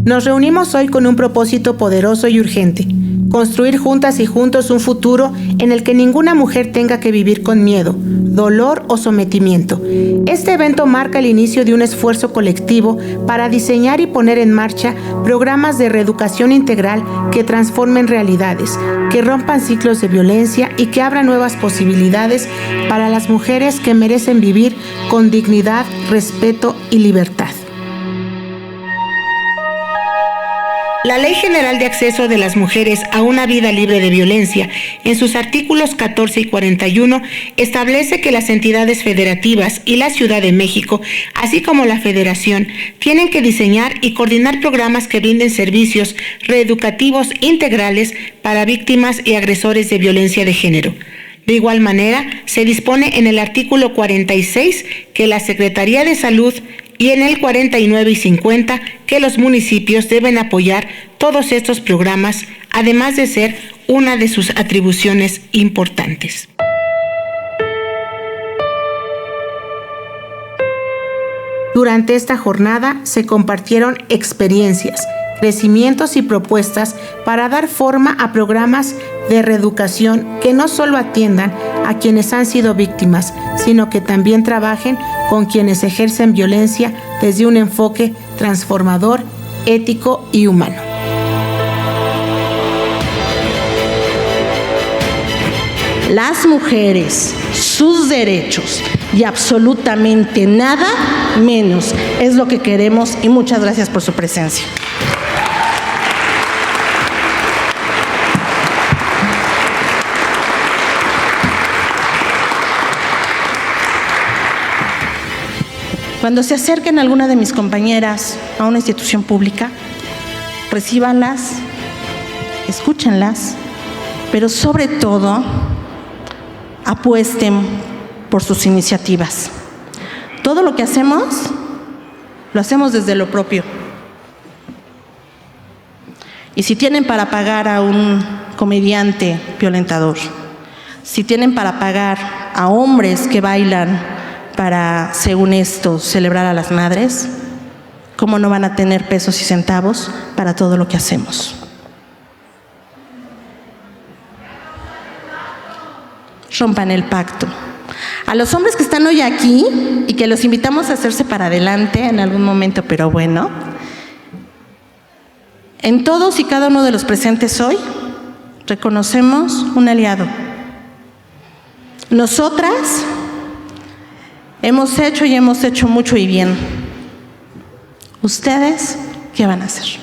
Nos reunimos hoy con un propósito poderoso y urgente: construir juntas y juntos un futuro en el que ninguna mujer tenga que vivir con miedo, dolor o sometimiento. Este evento marca el inicio de un esfuerzo colectivo para diseñar y poner en marcha programas de reeducación integral que transformen realidades, que rompan ciclos de violencia y que abran nuevas posibilidades para las mujeres que merecen vivir con dignidad, respeto y libertad. La Ley General de Acceso de las Mujeres a una Vida Libre de Violencia, en sus artículos 14 y 41, establece que las entidades federativas y la Ciudad de México, así como la Federación, tienen que diseñar y coordinar programas que brinden servicios reeducativos integrales para víctimas y agresores de violencia de género. De igual manera, se dispone en el artículo 46 que la Secretaría de Salud y en el 49 y 50 que los municipios deben apoyar todos estos programas, además de ser una de sus atribuciones importantes. Durante esta jornada se compartieron experiencias, crecimientos y propuestas para dar forma a programas de reeducación que no solo atiendan a quienes han sido víctimas, sino que también trabajen con quienes ejercen violencia desde un enfoque transformador, ético y humano. Las mujeres, sus derechos y absolutamente nada menos es lo que queremos, y muchas gracias por su presencia. Cuando se acerquen alguna de mis compañeras a una institución pública, recíbanlas, escúchenlas, pero sobre todo apuesten por sus iniciativas. Todo lo que hacemos, lo hacemos desde lo propio. Y si tienen para pagar a un comediante violentador, si tienen para pagar a hombres que bailan para, según esto, celebrar a las madres, ¿cómo no van a tener pesos y centavos para todo lo que hacemos? Rompan el pacto. A los hombres que están hoy aquí y que los invitamos a hacerse para adelante en algún momento, pero bueno, en todos y cada uno de los presentes hoy reconocemos un aliado. Nosotras hemos hecho mucho y bien. ¿Ustedes qué van a hacer?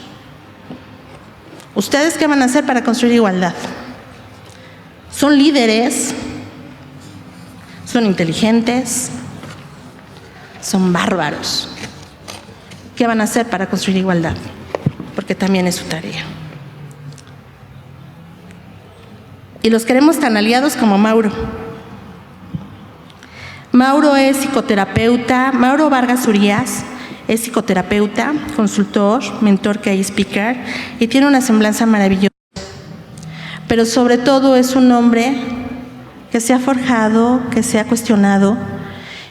¿Ustedes qué van a hacer para construir igualdad? Son líderes, son inteligentes, son bárbaros. ¿Qué van a hacer para construir igualdad? Porque también es su tarea. Y los queremos tan aliados como Mauro. Mauro es psicoterapeuta, Mauro Vargas Urías es psicoterapeuta, consultor, mentor, key speaker, y tiene una semblanza maravillosa. Pero sobre todo es un hombre que se ha forjado, que se ha cuestionado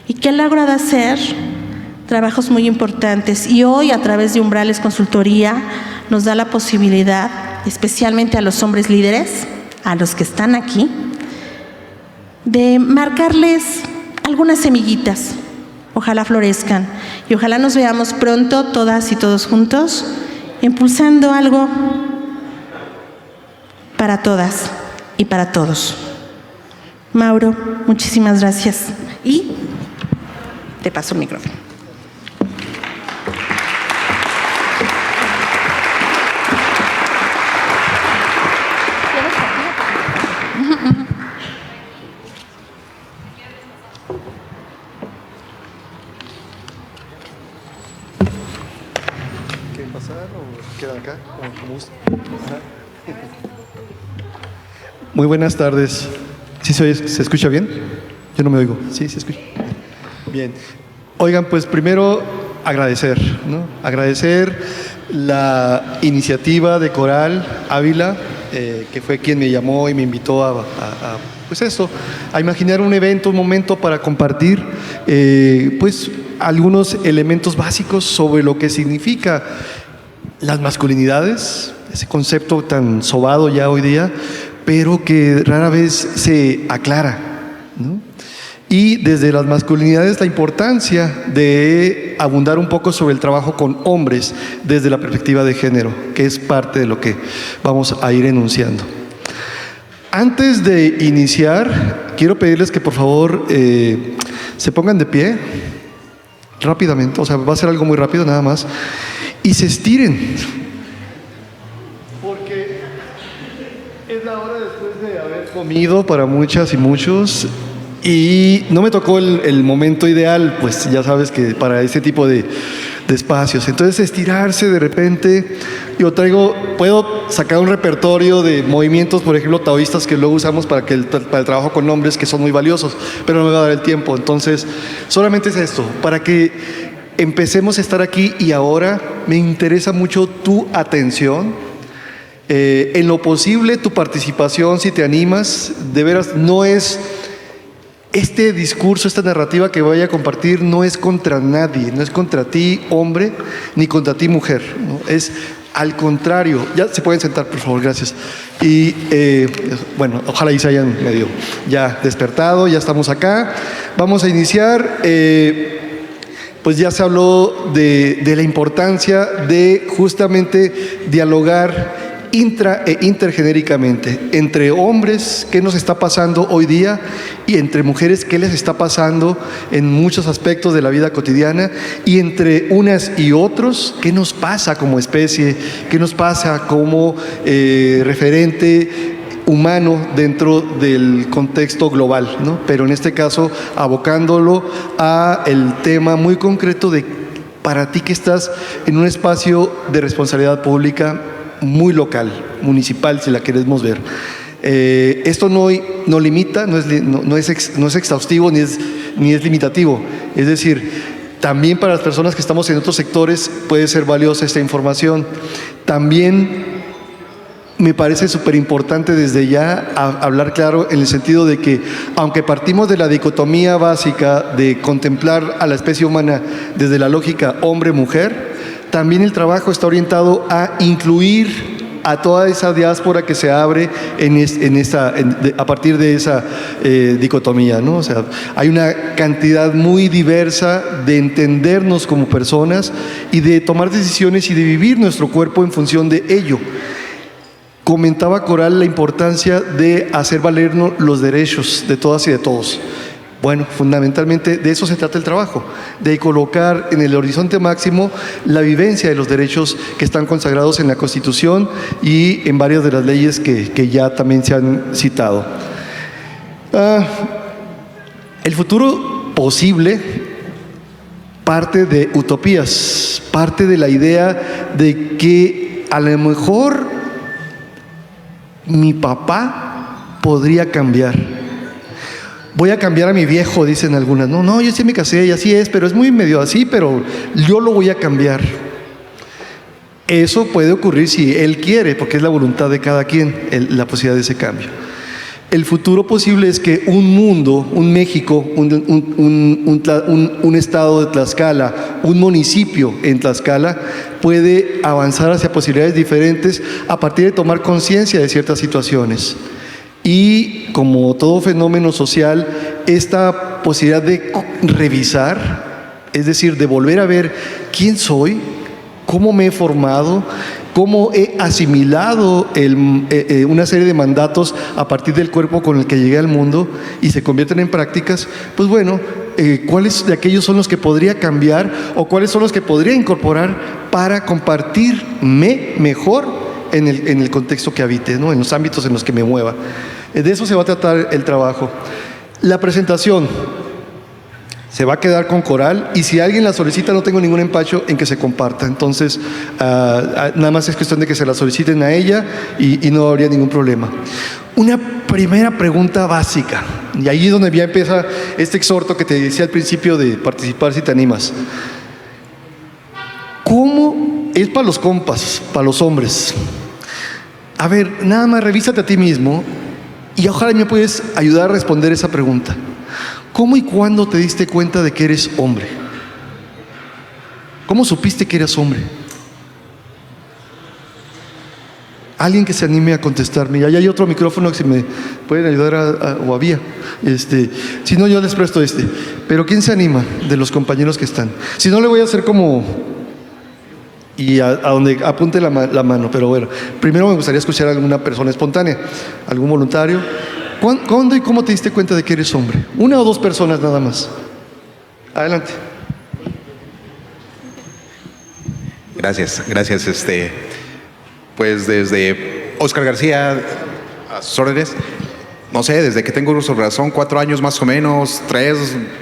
y que ha logrado hacer trabajos muy importantes. Y hoy, a través de Umbrales Consultoría, nos da la posibilidad, especialmente a los hombres líderes, a los que están aquí, de marcarles algunas semillitas. Ojalá florezcan y ojalá nos veamos pronto, todas y todos juntos, impulsando algo para todas y para todos. Mauro, muchísimas gracias. Y te paso el micrófono. ¿Quieren pasar o quedan acá? Como gusto. Muy buenas tardes. ¿Sí se escucha bien? Yo no me oigo. Sí, se escucha. Bien. Oigan, pues primero agradecer, ¿no? Agradecer la iniciativa de Coral Ávila, que fue quien me llamó y me invitó pues eso, a imaginar un evento, un momento para compartir pues algunos elementos básicos sobre lo que significa las masculinidades, ese concepto tan sobado ya hoy día, pero que rara vez se aclara, ¿no? Y desde las masculinidades la importancia de abundar un poco sobre el trabajo con hombres desde la perspectiva de género, que es parte de lo que vamos a ir enunciando. Antes de iniciar, quiero pedirles que por favor se pongan de pie rápidamente, o sea, va a ser algo muy rápido nada más, y se estiren, porque es la hora después de haber comido para muchas y muchos. Y no me tocó el momento ideal, pues ya sabes que para ese tipo de espacios. Entonces estirarse de repente, yo puedo sacar un repertorio de movimientos, por ejemplo, taoístas que luego usamos para el trabajo con hombres, que son muy valiosos, pero no me va a dar el tiempo. Entonces, solamente es esto, para que empecemos a estar aquí y ahora me interesa mucho tu atención. En lo posible, tu participación, si te animas, de veras no es... Este discurso, esta narrativa que voy a compartir no es contra nadie, no es contra ti, hombre, ni contra ti, mujer, ¿no? Es al contrario. Ya se pueden sentar, por favor, gracias. Y bueno, ojalá y se hayan medio ya despertado, ya estamos acá. Vamos a iniciar. Pues ya se habló de la importancia de justamente dialogar intra e intergenéricamente, entre hombres, qué nos está pasando hoy día, y entre mujeres, qué les está pasando en muchos aspectos de la vida cotidiana, y entre unas y otros, qué nos pasa como especie, qué nos pasa como referente humano dentro del contexto global, ¿no? Pero en este caso, abocándolo a el tema muy concreto de para ti que estás en un espacio de responsabilidad pública muy local, municipal, si la queremos ver. Esto no limita, no es exhaustivo ni es limitativo. Es decir, también para las personas que estamos en otros sectores puede ser valiosa esta información. También me parece súper importante desde ya hablar claro en el sentido de que, aunque partimos de la dicotomía básica de contemplar a la especie humana desde la lógica hombre-mujer, también el trabajo está orientado a incluir a toda esa diáspora que se abre a partir de esa dicotomía, ¿no? O sea, hay una cantidad muy diversa de entendernos como personas y de tomar decisiones y de vivir nuestro cuerpo en función de ello. Comentaba Coral la importancia de hacer valer los derechos de todas y de todos. Bueno, fundamentalmente de eso se trata el trabajo, de colocar en el horizonte máximo la vivencia de los derechos que están consagrados en la Constitución y en varias de las leyes que ya también se han citado. El futuro posible parte de utopías, parte de la idea de que a lo mejor mi papá podría cambiar. Voy a cambiar a mi viejo, dicen algunas. No, yo sí me casé y así es, pero es muy medio así, pero yo lo voy a cambiar. Eso puede ocurrir si él quiere, porque es la voluntad de cada quien, la posibilidad de ese cambio. El futuro posible es que un mundo, un México, un estado de Tlaxcala, un municipio en Tlaxcala puede avanzar hacia posibilidades diferentes a partir de tomar conciencia de ciertas situaciones. Y como todo fenómeno social, esta posibilidad de revisar, es decir, de volver a ver quién soy, cómo me he formado, cómo he asimilado una serie de mandatos a partir del cuerpo con el que llegué al mundo y se convierten en prácticas, pues bueno, ¿cuáles de aquellos son los que podría cambiar o cuáles son los que podría incorporar para compartirme mejor en el contexto que habite, ¿no? En los ámbitos en los que me mueva? De eso se va a tratar el trabajo. La presentación se va a quedar con Coral y si alguien la solicita no tengo ningún empacho en que se comparta. Entonces, nada más es cuestión de que se la soliciten a ella y no habría ningún problema. Una primera pregunta básica, y ahí es donde ya empieza este exhorto que te decía al principio de participar si te animas. ¿Cómo es para los compas, para los hombres? A ver, nada más revísate a ti mismo y ojalá me puedes ayudar a responder esa pregunta. ¿Cómo y cuándo te diste cuenta de que eres hombre? ¿Cómo supiste que eras hombre? Alguien que se anime a contestarme. Y ahí hay otro micrófono que si me pueden ayudar o había. Si no, yo les presto este. Pero ¿quién se anima de los compañeros que están? Si no, le voy a hacer como... Y a donde apunte la mano. Pero bueno, primero me gustaría escuchar a alguna persona espontánea, algún voluntario. ¿Cuándo y cómo te diste cuenta de que eres hombre? Una o dos personas nada más. Adelante. Gracias. Pues desde Óscar García a sus órdenes, no sé, desde que tengo uso de razón, 4 años más o menos, 3,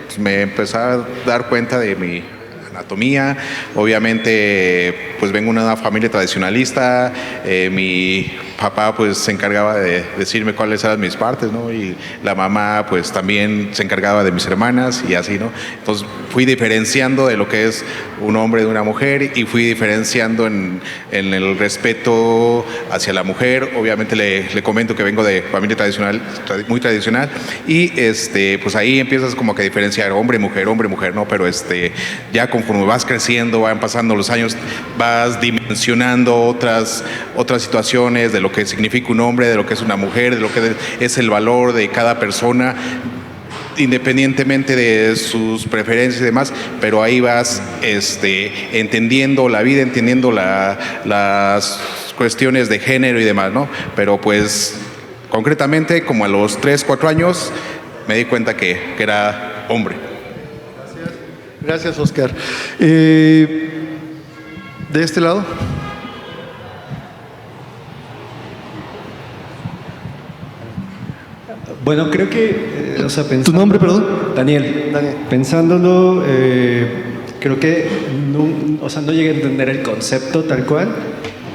pues me empecé a dar cuenta de mi anatomía. Obviamente, pues vengo de una familia tradicionalista. Mi papá pues se encargaba de decirme cuáles eran mis partes, ¿no? Y la mamá pues también se encargaba de mis hermanas y así, ¿no? Entonces fui diferenciando de lo que es un hombre de una mujer y fui diferenciando en el respeto hacia la mujer. Obviamente le comento que vengo de familia tradicional, muy tradicional, y pues ahí empiezas como que a diferenciar hombre, mujer, ¿no? Pero ya conforme vas creciendo, van pasando los años, vas dimensionando otras situaciones de lo que significa un hombre, de lo que es una mujer, de lo que es el valor de cada persona, independientemente de sus preferencias y demás, pero ahí vas entendiendo la vida, entendiendo las cuestiones de género y demás, ¿no? Pero pues concretamente como a los 3, 4 años me di cuenta que era hombre. Gracias, Óscar. ¿De este lado? Bueno, creo que, ¿Tu nombre, perdón? Daniel. Pensándolo, creo que no llegué a entender el concepto tal cual,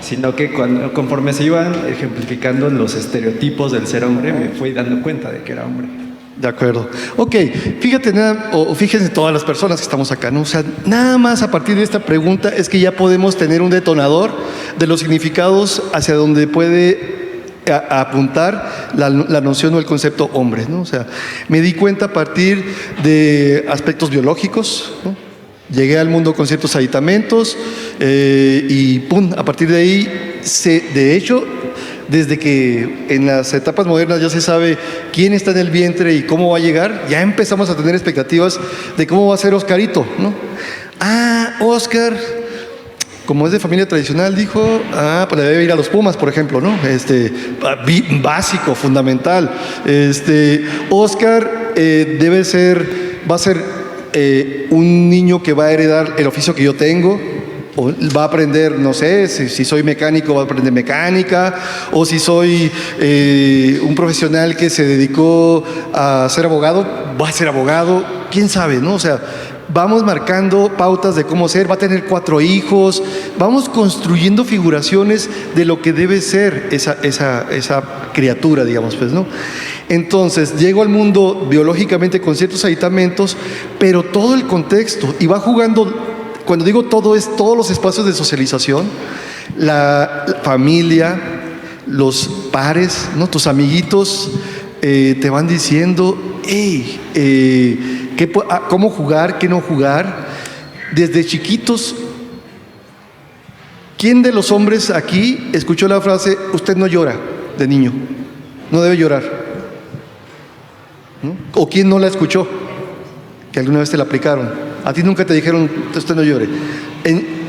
sino que conforme se iban ejemplificando los estereotipos del ser hombre, me fui dando cuenta de que era hombre. De acuerdo. Ok, fíjense todas las personas que estamos acá, ¿no? O sea, nada más a partir de esta pregunta es que ya podemos tener un detonador de los significados hacia donde puede apuntar la noción o el concepto hombre, ¿no? O sea, me di cuenta a partir de aspectos biológicos, ¿no? Llegué al mundo con ciertos aditamentos y ¡pum! A partir de ahí, de hecho, desde que en las etapas modernas ya se sabe quién está en el vientre y cómo va a llegar, ya empezamos a tener expectativas de cómo va a ser Oscarito, ¿no? Óscar, como es de familia tradicional, dijo, pues le debe ir a los Pumas, por ejemplo, ¿no? Básico, fundamental. Óscar va a ser un niño que va a heredar el oficio que yo tengo, o va a aprender, no sé, si soy mecánico va a aprender mecánica, o si soy un profesional que se dedicó a ser abogado, va a ser abogado, quién sabe, ¿no? O sea, vamos marcando pautas de cómo ser, va a tener 4 hijos, vamos construyendo figuraciones de lo que debe ser esa criatura, digamos, pues, ¿no? Entonces, llego al mundo biológicamente con ciertos aditamentos, pero todo el contexto, y va jugando, cuando digo todo, es todos los espacios de socialización, la familia, los pares, ¿no? Tus amiguitos te van diciendo, cómo jugar, qué no jugar. Desde chiquitos, ¿quién de los hombres aquí escuchó la frase, usted no llora, de niño? No debe llorar, ¿no? ¿O quién no la escuchó? Que alguna vez te la aplicaron. A ti nunca te dijeron, usted no llore.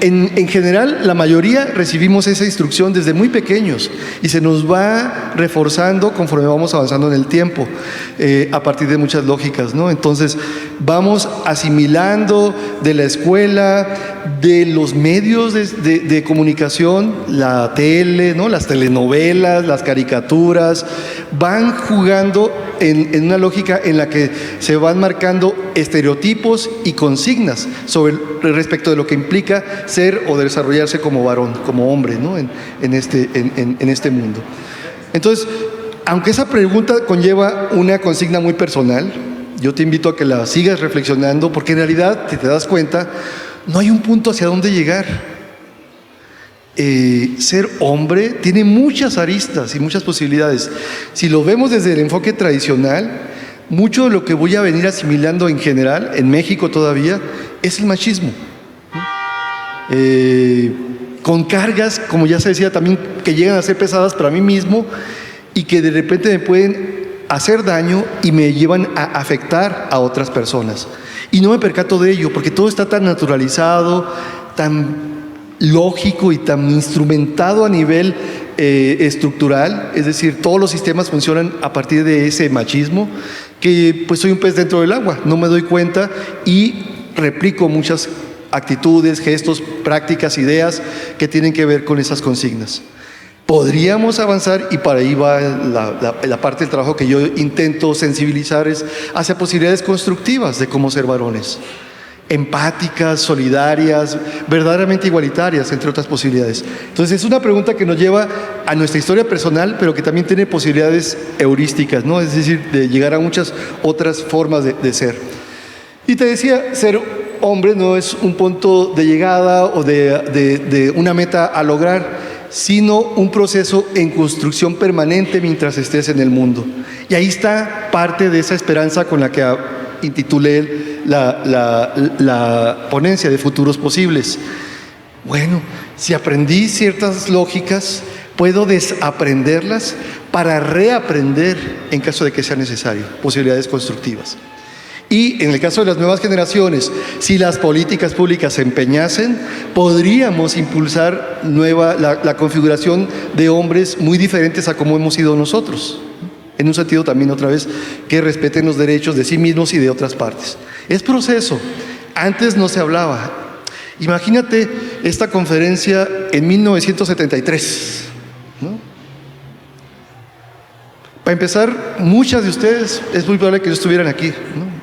En general, la mayoría recibimos esa instrucción desde muy pequeños y se nos va reforzando conforme vamos avanzando en el tiempo, a partir de muchas lógicas, ¿no? Entonces, vamos asimilando de la escuela, de los medios de comunicación, la tele, ¿no? Las telenovelas, las caricaturas, van jugando en una lógica en la que se van marcando estereotipos y consignas respecto de lo que implica ser o desarrollarse como varón, como hombre, ¿no? en este mundo. Entonces, aunque esa pregunta conlleva una consigna muy personal, yo te invito a que la sigas reflexionando, porque en realidad, si te das cuenta, no hay un punto hacia dónde llegar. Ser hombre tiene muchas aristas y muchas posibilidades. Si lo vemos desde el enfoque tradicional, mucho de lo que voy a venir asimilando en general, en México todavía, es el machismo. con cargas, como ya se decía también, que llegan a ser pesadas para mí mismo y que de repente me pueden hacer daño y me llevan a afectar a otras personas. Y no me percato de ello, porque todo está tan naturalizado, tan lógico y tan instrumentado a nivel estructural, es decir, todos los sistemas funcionan a partir de ese machismo, que pues soy un pez dentro del agua, no me doy cuenta y replico muchas actitudes, gestos, prácticas, ideas que tienen que ver con esas consignas. Podríamos avanzar, y para ahí va la parte del trabajo que yo intento sensibilizar, es hacia posibilidades constructivas de cómo ser varones, empáticas, solidarias, verdaderamente igualitarias, entre otras posibilidades. Entonces es una pregunta que nos lleva a nuestra historia personal, pero que también tiene posibilidades heurísticas, ¿no? Es decir, de llegar a muchas otras formas de ser. Y te decía, ser hombre no es un punto de llegada o de una meta a lograr, sino un proceso en construcción permanente mientras estés en el mundo. Y ahí está parte de esa esperanza con la que intitulé la ponencia de futuros posibles. Bueno, si aprendí ciertas lógicas, puedo desaprenderlas para reaprender en caso de que sea necesario, posibilidades constructivas. Y en el caso de las nuevas generaciones, si las políticas públicas se empeñasen, podríamos impulsar la configuración de hombres muy diferentes a como hemos sido nosotros. En un sentido también, otra vez, que respeten los derechos de sí mismos y de otras partes. Es proceso. Antes no se hablaba. Imagínate esta conferencia en 1973, ¿no? Para empezar, muchas de ustedes es muy probable que no estuvieran aquí,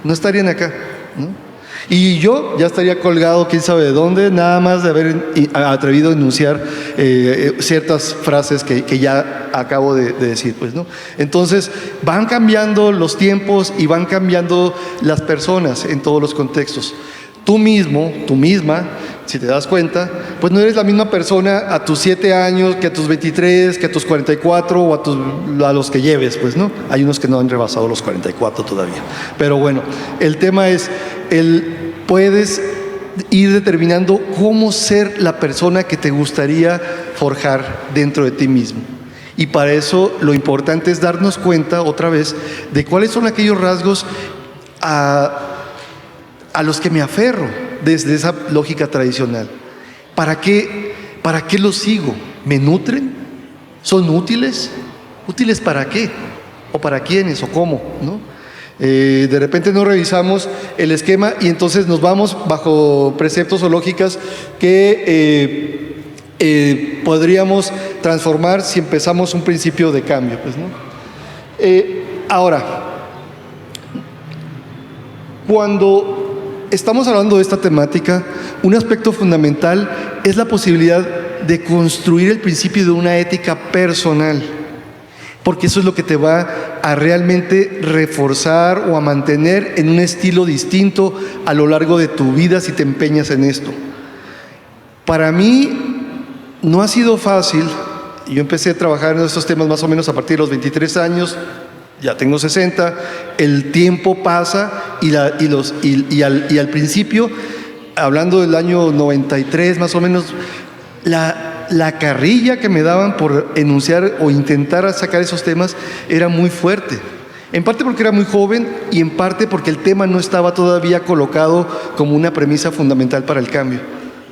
no estarían acá, ¿no? Y yo ya estaría colgado quién sabe de dónde, nada más de haber atrevido a enunciar ciertas frases que ya acabo de decir, pues, ¿no? Entonces van cambiando los tiempos y van cambiando las personas en todos los contextos. Tú mismo, tú misma, si te das cuenta, pues no eres la misma persona a tus 7 años que a tus 23, que a tus 44 o a los que lleves, pues, ¿no? Hay unos que no han rebasado los 44 todavía. Pero bueno, el tema es, puedes ir determinando cómo ser la persona que te gustaría forjar dentro de ti mismo. Y para eso lo importante es darnos cuenta otra vez de cuáles son aquellos rasgos a los que me aferro desde esa lógica tradicional. ¿Para qué los sigo? ¿Me nutren? ¿Son útiles? ¿Útiles para qué? ¿O para quiénes? ¿O cómo? ¿No? De repente no revisamos el esquema y entonces nos vamos bajo preceptos o lógicas que podríamos transformar si empezamos un principio de cambio, pues, ¿no? Ahora, cuando estamos hablando de esta temática, un aspecto fundamental es la posibilidad de construir el principio de una ética personal, porque eso es lo que te va a realmente reforzar o a mantener en un estilo distinto a lo largo de tu vida si te empeñas en esto. Para mí no ha sido fácil. Yo empecé a trabajar en estos temas más o menos a partir de los 23 años, ya tengo 60, el tiempo pasa y al principio, hablando del año 93 más o menos, la carrilla que me daban por enunciar o intentar sacar esos temas era muy fuerte. En parte porque era muy joven y en parte porque el tema no estaba todavía colocado como una premisa fundamental para el cambio,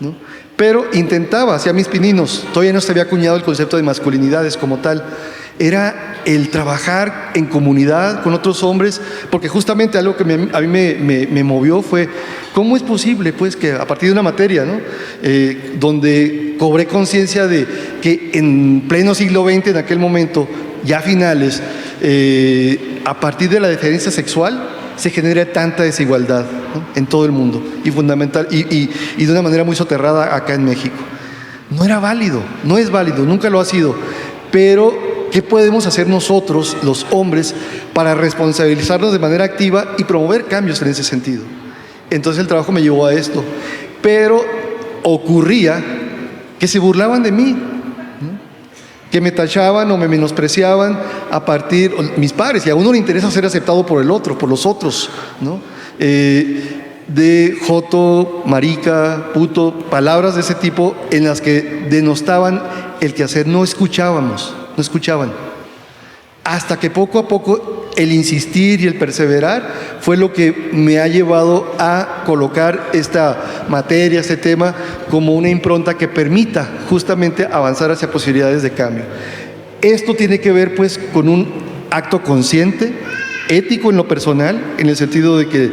¿no? Pero intentaba, hacía mis pininos, todavía no se había acuñado el concepto de masculinidades como tal. Era el trabajar en comunidad con otros hombres, porque justamente algo que a mí me movió fue cómo es posible, pues, que a partir de una materia, ¿no? Donde cobré conciencia de que en pleno siglo XX, en aquel momento, ya finales, a partir de la diferencia sexual se genera tanta desigualdad, ¿no? En todo el mundo y fundamental y de una manera muy soterrada acá en México. No era válido, no es válido, nunca lo ha sido, pero ¿qué podemos hacer nosotros, los hombres, para responsabilizarnos de manera activa y promover cambios en ese sentido? Entonces el trabajo me llevó a esto, pero ocurría que se burlaban de mí, ¿no? Que me tachaban o me menospreciaban a partir, mis pares, y a uno le interesa ser aceptado por el otro, por los otros, ¿no? de joto, marica, puto, palabras de ese tipo en las que denostaban el quehacer. No escuchaban. Hasta que poco a poco el insistir y el perseverar fue lo que me ha llevado a colocar esta materia, este tema, como una impronta que permita justamente avanzar hacia posibilidades de cambio. Esto tiene que ver pues con un acto consciente, ético en lo personal, en el sentido de que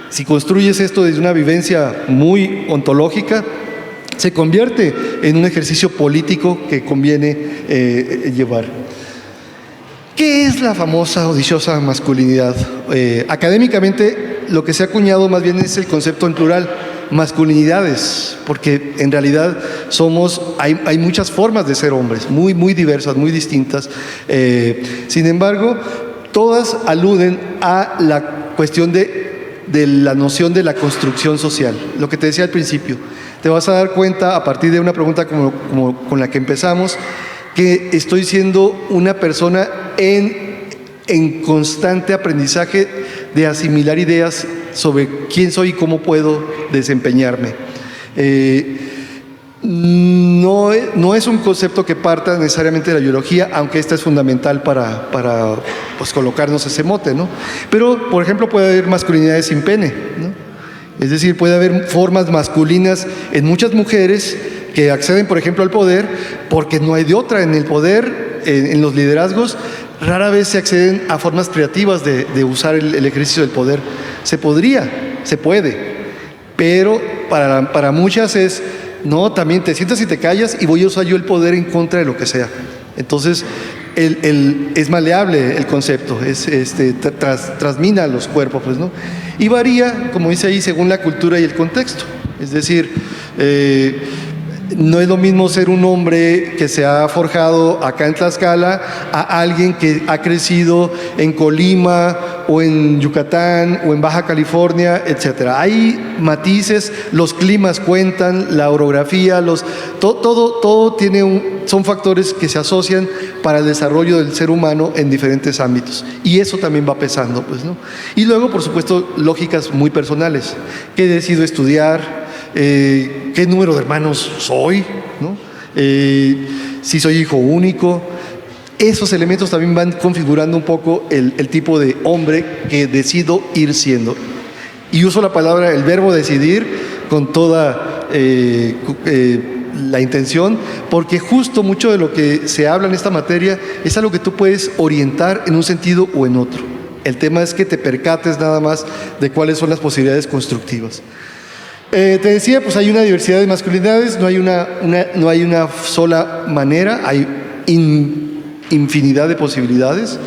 si construyes esto desde una vivencia muy ontológica, se convierte en un ejercicio político que conviene llevar. ¿Qué es la famosa o dichosa masculinidad? Académicamente, lo que se ha acuñado más bien es el concepto en plural, masculinidades, porque en realidad hay muchas formas de ser hombres, muy, muy diversas, muy distintas. Sin embargo, todas aluden a la cuestión de la noción de la construcción social, lo que te decía al principio. Te vas a dar cuenta a partir de una pregunta como con la que empezamos, que estoy siendo una persona en constante aprendizaje de asimilar ideas sobre quién soy y cómo puedo desempeñarme. No es un concepto que parta necesariamente de la biología, aunque esta es fundamental para pues, colocarnos ese mote, ¿no? Pero, por ejemplo, puede haber masculinidades sin pene, ¿no? Es decir, puede haber formas masculinas en muchas mujeres que acceden, por ejemplo, al poder, porque no hay de otra. En el poder, en los liderazgos, rara vez se acceden a formas creativas de usar el ejercicio del poder. Se puede, pero para muchas es, no, también te sientas y te callas y voy a usar yo el poder en contra de lo que sea. Entonces, es maleable el concepto, trasmina los cuerpos, pues, ¿no? Y varía, como dice ahí, según la cultura y el contexto. Es decir, no es lo mismo ser un hombre que se ha forjado acá en Tlaxcala a alguien que ha crecido en Colima o en Yucatán o en Baja California, etc. Hay matices, los climas cuentan, la orografía, todo son factores que se asocian para el desarrollo del ser humano en diferentes ámbitos. Y eso también va pesando, pues, ¿no? Y luego, por supuesto, lógicas muy personales. ¿Qué decido estudiar? ¿Qué número de hermanos soy? ¿No? Si soy hijo único. Esos elementos también van configurando un poco el tipo de hombre que decido ir siendo. Y uso el verbo decidir con toda la intención, porque justo mucho de lo que se habla en esta materia es algo que tú puedes orientar en un sentido o en otro. El tema es que te percates nada más de cuáles son las posibilidades constructivas. Te decía, pues hay una diversidad de masculinidades, no hay una sola manera, hay infinidad de posibilidades,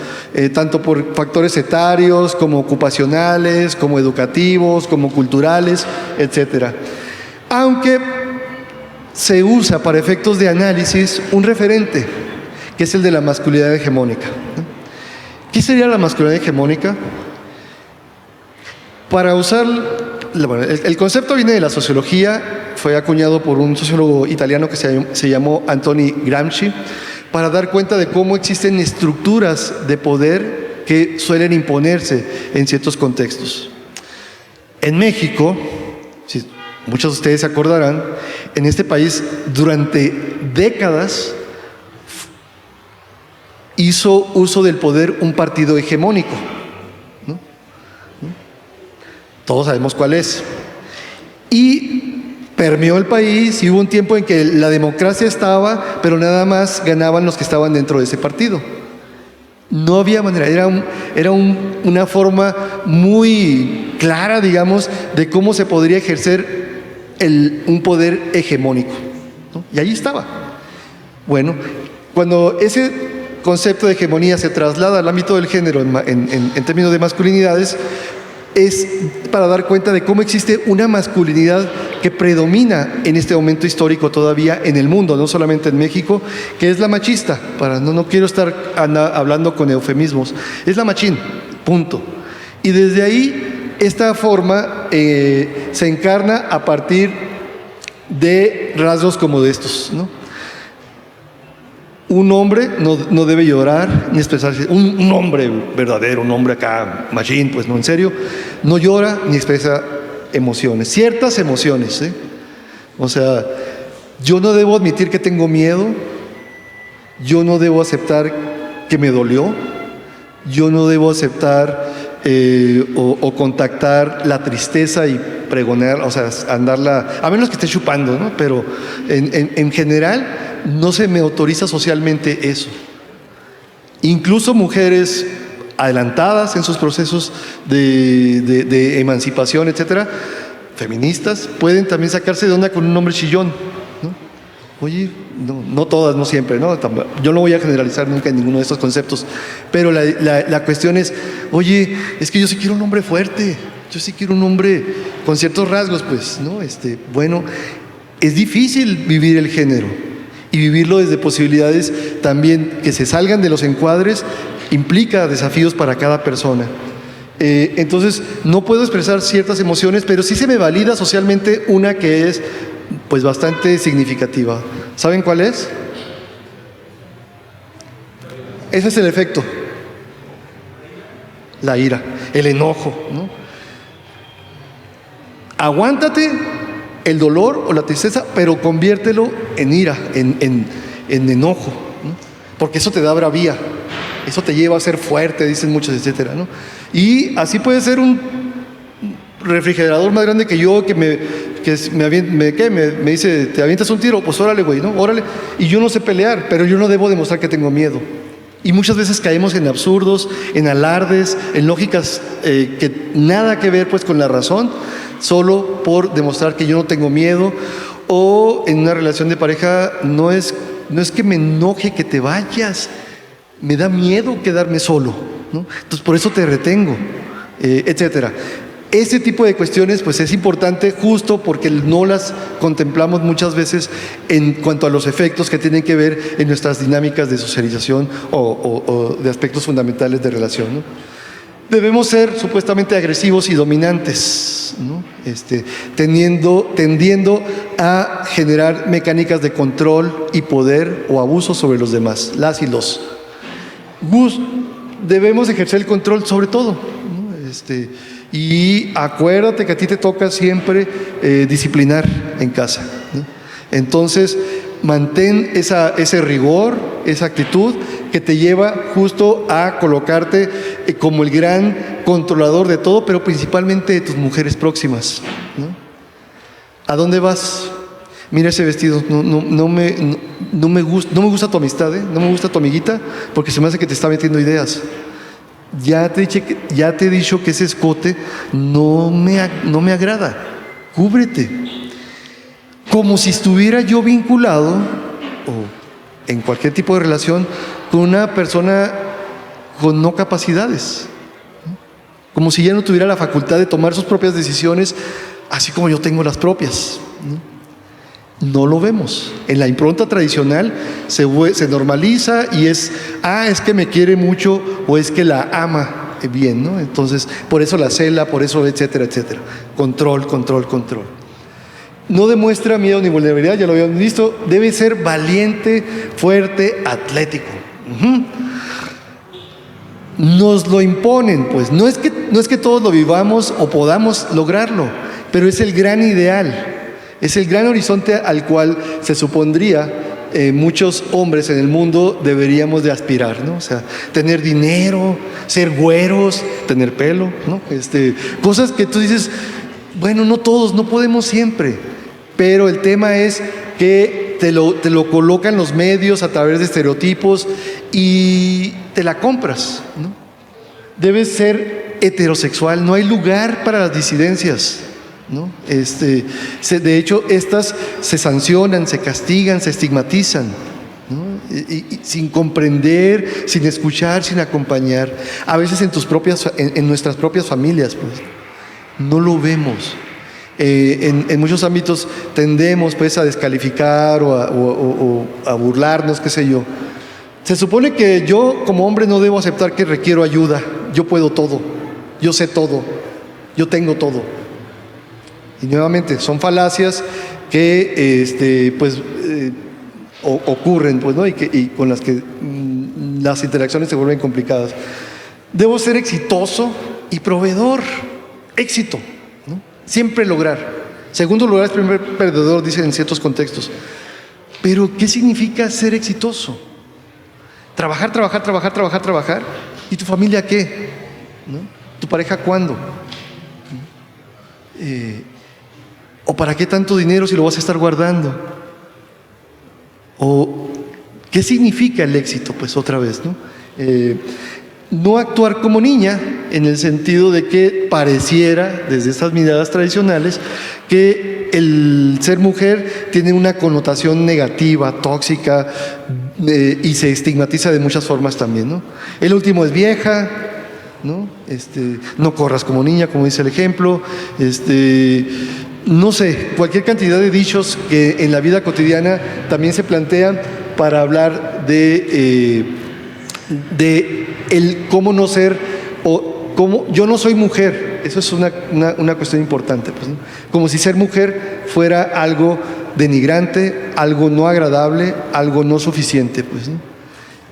tanto por factores etarios, como ocupacionales, como educativos, como culturales, etc. Aunque se usa para efectos de análisis un referente, que es el de la masculinidad hegemónica. ¿Qué sería la masculinidad hegemónica? Para usar... Bueno, el concepto viene de la sociología, fue acuñado por un sociólogo italiano que se llamó Antonio Gramsci, para dar cuenta de cómo existen estructuras de poder que suelen imponerse en ciertos contextos. En México, si muchos de ustedes se acordarán, en este país durante décadas hizo uso del poder un partido hegemónico. Todos sabemos cuál es. Y permeó el país y hubo un tiempo en que la democracia estaba, pero nada más ganaban los que estaban dentro de ese partido. No había manera, era una forma muy clara, digamos, de cómo se podría ejercer un poder hegemónico, ¿no? Y allí estaba. Bueno, cuando ese concepto de hegemonía se traslada al ámbito del género en términos de masculinidades, es para dar cuenta de cómo existe una masculinidad que predomina en este momento histórico todavía en el mundo, no solamente en México, que es la machista. No quiero estar hablando con eufemismos, es la machín, punto. Y desde ahí esta forma se encarna a partir de rasgos como de estos, ¿no? Un hombre no debe llorar ni expresarse. Un hombre verdadero, un hombre acá, machín, pues no, en serio, no llora ni expresa emociones, ciertas emociones, ¿eh? O sea, yo no debo admitir que tengo miedo, yo no debo aceptar que me dolió, yo no debo aceptar o contactar la tristeza y pregonar, o sea, andarla, a menos que esté chupando, ¿no? Pero en general no se me autoriza socialmente eso. Incluso mujeres adelantadas en sus procesos de emancipación, etcétera, feministas, pueden también sacarse de onda con un hombre chillón, ¿no? Oye, no todas, no siempre, ¿no? Yo no voy a generalizar nunca en ninguno de estos conceptos, pero la cuestión es, oye, es que yo sí quiero un hombre fuerte, yo sí quiero un hombre con ciertos rasgos, pues, ¿no? Bueno, es difícil vivir el género y vivirlo desde posibilidades también que se salgan de los encuadres implica desafíos para cada persona. Entonces, no puedo expresar ciertas emociones, pero sí se me valida socialmente una que es pues bastante significativa. ¿Saben cuál es? Ese es el efecto. La ira, el enojo, ¿no? Aguántate el dolor o la tristeza, pero conviértelo en ira, en enojo, ¿no? Porque eso te da bravía, eso te lleva a ser fuerte, dicen muchos, etcétera, ¿no? Y así puede ser un refrigerador más grande que yo, que me dice, ¿te avientas un tiro? Pues órale, güey, ¿no? Órale. Y yo no sé pelear, pero yo no debo demostrar que tengo miedo. Y muchas veces caemos en absurdos, en alardes, en lógicas que nada que ver pues con la razón, solo por demostrar que yo no tengo miedo. O en una relación de pareja no es que me enoje que te vayas, me da miedo quedarme solo, ¿no? Entonces por eso te retengo, etcétera. Ese tipo de cuestiones pues es importante justo porque no las contemplamos muchas veces en cuanto a los efectos que tienen que ver en nuestras dinámicas de socialización o de aspectos fundamentales de relación, ¿no? Debemos ser supuestamente agresivos y dominantes, ¿no? Tendiendo a generar mecánicas de control y poder o abuso sobre los demás, las y los. Debemos ejercer el control sobre todo, ¿no? Y acuérdate que a ti te toca siempre disciplinar en casa, ¿no? Entonces, mantén ese rigor, esa actitud que te lleva justo a colocarte como el gran controlador de todo, pero principalmente de tus mujeres próximas, ¿no? ¿A dónde vas? Mira ese vestido, no me gusta tu amistad, no me gusta tu amiguita, porque se me hace que te está metiendo ideas. Ya te he dicho que ese escote no me agrada. Cúbrete. Como si estuviera yo vinculado, o en cualquier tipo de relación, con una persona con no capacidades. Como si ya no tuviera la facultad de tomar sus propias decisiones, así como yo tengo las propias, ¿no? No lo vemos. En la impronta tradicional se normaliza y es que me quiere mucho o es que la ama bien, ¿no? Entonces, por eso la cela, por eso, etcétera, etcétera. Control. No demuestra miedo ni vulnerabilidad, ya lo habíamos visto. Debe ser valiente, fuerte, atlético. Nos lo imponen, pues. No es que todos lo vivamos o podamos lograrlo, pero es el gran ideal. Es el gran horizonte al cual se supondría muchos hombres en el mundo deberíamos de aspirar, ¿no? O sea, tener dinero, ser güeros, tener pelo, ¿no? Cosas que tú dices, bueno, no todos, no podemos siempre, pero el tema es que te lo colocan los medios a través de estereotipos y te la compras, ¿no? Debes ser heterosexual, no hay lugar para las disidencias, ¿no? De hecho, estas se sancionan, se castigan, se estigmatizan, ¿no? Y sin comprender, sin escuchar, sin acompañar. A veces en nuestras propias familias, pues, no lo vemos. En muchos ámbitos tendemos, pues, a descalificar o a burlarnos, qué sé yo. Se supone que yo, como hombre, no debo aceptar que requiero ayuda. Yo puedo todo, yo sé todo, yo tengo todo. Y nuevamente, son falacias que ocurren, pues, ¿no? Y con las que las interacciones se vuelven complicadas. Debo ser exitoso y proveedor. Éxito, ¿no? Siempre lograr. Segundo lugar es primer perdedor, dicen en ciertos contextos. Pero, ¿qué significa ser exitoso? Trabajar, trabajar, trabajar, trabajar, trabajar. ¿Y tu familia qué? ¿No? ¿Tu pareja cuándo? ¿O para qué tanto dinero si lo vas a estar guardando? ¿O qué significa el éxito? Pues otra vez, ¿no? No actuar como niña, en el sentido de que pareciera, desde estas miradas tradicionales, que el ser mujer tiene una connotación negativa, tóxica, y se estigmatiza de muchas formas también, ¿no? El último es vieja, ¿no? No corras como niña, como dice el ejemplo, no sé, cualquier cantidad de dichos que en la vida cotidiana también se plantean para hablar de el cómo no ser, o cómo yo no soy mujer. Eso es una cuestión importante, pues, ¿no? Como si ser mujer fuera algo denigrante, algo no agradable, algo no suficiente, pues, ¿no?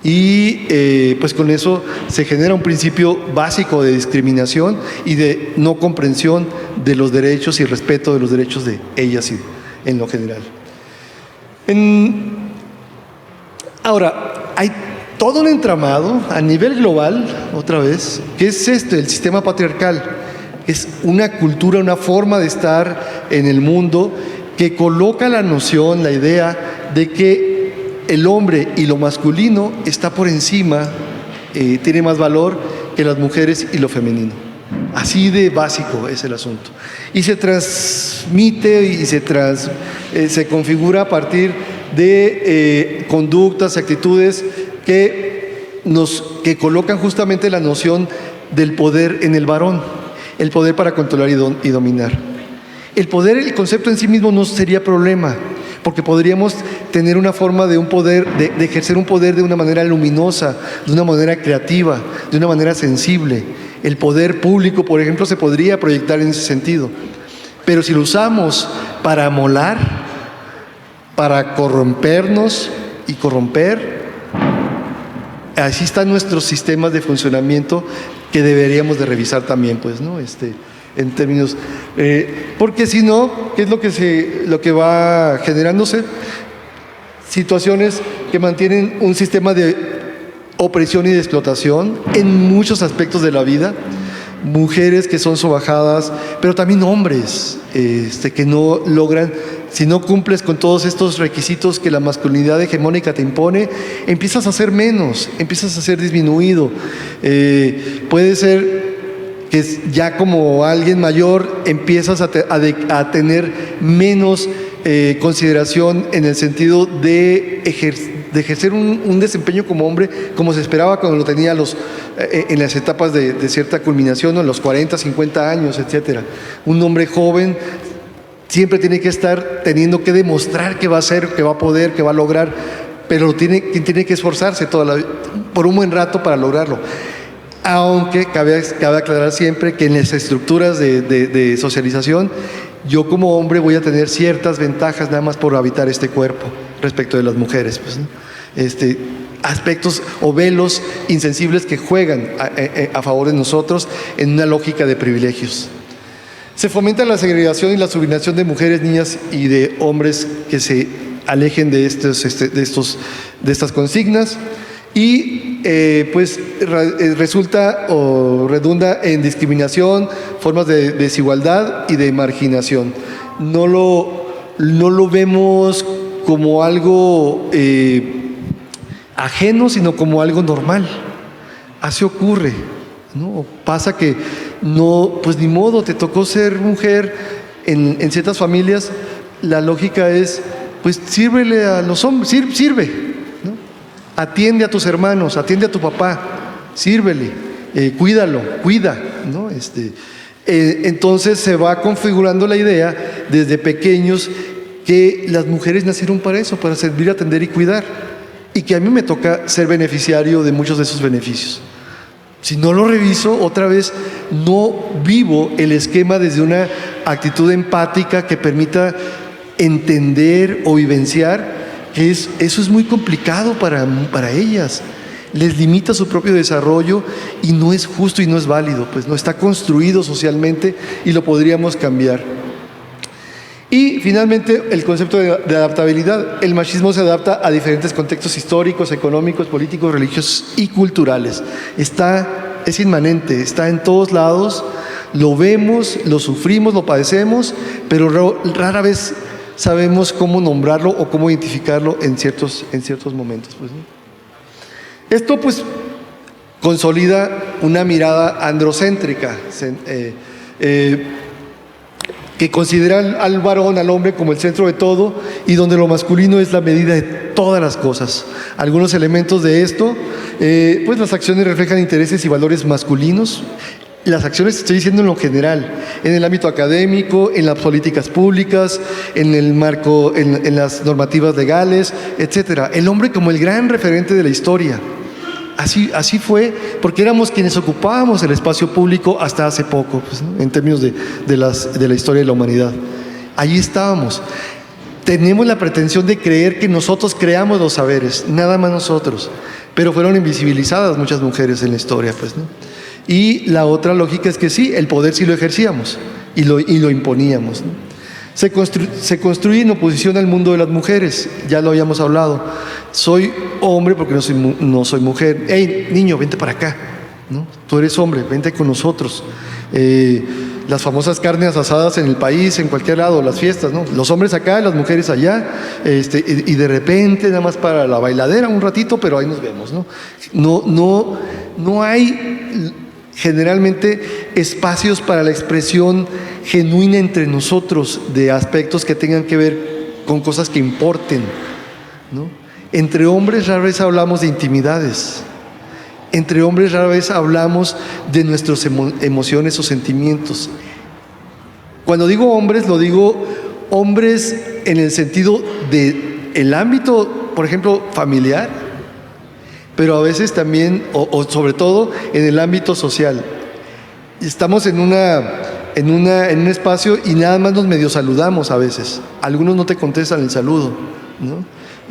Y pues con eso se genera un principio básico de discriminación y de no comprensión de los derechos y respeto de los derechos de ellas y en lo general. Ahora, hay todo un entramado a nivel global, otra vez, que es el sistema patriarcal. Es una cultura, una forma de estar en el mundo que coloca la noción, la idea de que el hombre y lo masculino está por encima, tiene más valor que las mujeres y lo femenino. Así de básico es el asunto. Y se transmite y se configura a partir de conductas, actitudes que colocan justamente la noción del poder en el varón, el poder para controlar y dominar. El poder, el concepto en sí mismo no sería problema, porque podríamos tener una forma de un poder, de ejercer un poder de una manera luminosa, de una manera creativa, de una manera sensible. El poder público, por ejemplo, se podría proyectar en ese sentido. Pero si lo usamos para amolar, para corrompernos y corromper, así están nuestros sistemas de funcionamiento que deberíamos de revisar también, pues, ¿no? En términos, porque si no, ¿qué es lo que va generándose? Situaciones que mantienen un sistema de opresión y de explotación en muchos aspectos de la vida. Mujeres que son sobajadas, pero también hombres que no logran, si no cumples con todos estos requisitos que la masculinidad hegemónica te impone, empiezas a ser menos, empiezas a ser disminuido. Puede ser que ya como alguien mayor empiezas a tener menos consideración en el sentido de ejercer un desempeño como hombre como se esperaba cuando lo tenía en las etapas de cierta culminación, ¿no? En los 40, 50 años, etcétera. Un hombre joven siempre tiene que estar teniendo que demostrar que va a hacer, que va a poder, que va a lograr, pero tiene que esforzarse por un buen rato para lograrlo. Aunque cabe aclarar siempre que en las estructuras de socialización, yo como hombre voy a tener ciertas ventajas nada más por habitar este cuerpo respecto de las mujeres, pues, ¿no? Aspectos o velos insensibles que juegan a favor de nosotros en una lógica de privilegios. Se fomenta la segregación y la subordinación de mujeres, niñas y de hombres que se alejen de estas consignas. Y pues resulta o redunda en discriminación, formas de desigualdad y de marginación. No lo vemos como algo ajeno, sino como algo normal. Así ocurre, ¿no? Pasa que no, pues ni modo, te tocó ser mujer en ciertas familias. La lógica es, pues sírvele a los hombres, sirve. Atiende a tus hermanos, atiende a tu papá, sírvele, cuida, ¿no? Entonces se va configurando la idea desde pequeños que las mujeres nacieron para eso, para servir, atender y cuidar, y que a mí me toca ser beneficiario de muchos de esos beneficios. Si no lo reviso, otra vez no vivo el esquema desde una actitud empática que permita entender o vivenciar que eso es muy complicado para ellas. les limita su propio desarrollo y no es justo y no es válido, pues no está construido socialmente y lo podríamos cambiar. Y finalmente el concepto de adaptabilidad. El machismo se adapta a diferentes contextos históricos, económicos, políticos, religiosos y culturales. Es inmanente, está en todos lados, lo vemos, lo sufrimos, lo padecemos, pero rara vez sabemos cómo nombrarlo o cómo identificarlo en ciertos momentos. Pues, ¿no? Esto pues consolida una mirada androcéntrica, que considera al varón, al hombre, como el centro de todo y donde lo masculino es la medida de todas las cosas. Algunos elementos de esto, pues las acciones reflejan intereses y valores masculinos. Las acciones, estoy diciendo en lo general, en el ámbito académico, en las políticas públicas, en el marco, en las normativas legales, etcétera. El hombre como el gran referente de la historia. Así fue, porque éramos quienes ocupábamos el espacio público hasta hace poco, pues, ¿no? En términos de la historia de la humanidad. Allí estábamos. Tenemos la pretensión de creer que nosotros creamos los saberes, nada más nosotros, pero fueron invisibilizadas muchas mujeres en la historia, pues, ¿no? Y la otra lógica es que sí, el poder sí lo ejercíamos y lo imponíamos, ¿no? Se construye en oposición al mundo de las mujeres, ya lo habíamos hablado. Soy hombre porque no soy mujer. Hey, niño, vente para acá, ¿no? Tú eres hombre, vente con nosotros. Las famosas carnes asadas en el país, en cualquier lado, las fiestas, ¿no? Los hombres acá, las mujeres allá, y de repente nada más para la bailadera un ratito, pero ahí nos vemos, ¿no? No hay generalmente espacios para la expresión genuina entre nosotros de aspectos que tengan que ver con cosas que importen, ¿no? Entre hombres rara vez hablamos de intimidades. Entre hombres rara vez hablamos de nuestras emociones o sentimientos. Cuando digo hombres, lo digo hombres en el sentido de el ámbito, por ejemplo, familiar, pero a veces también, o sobre todo, en el ámbito social. Estamos en un espacio y nada más nos medio saludamos a veces. Algunos no te contestan el saludo, ¿no?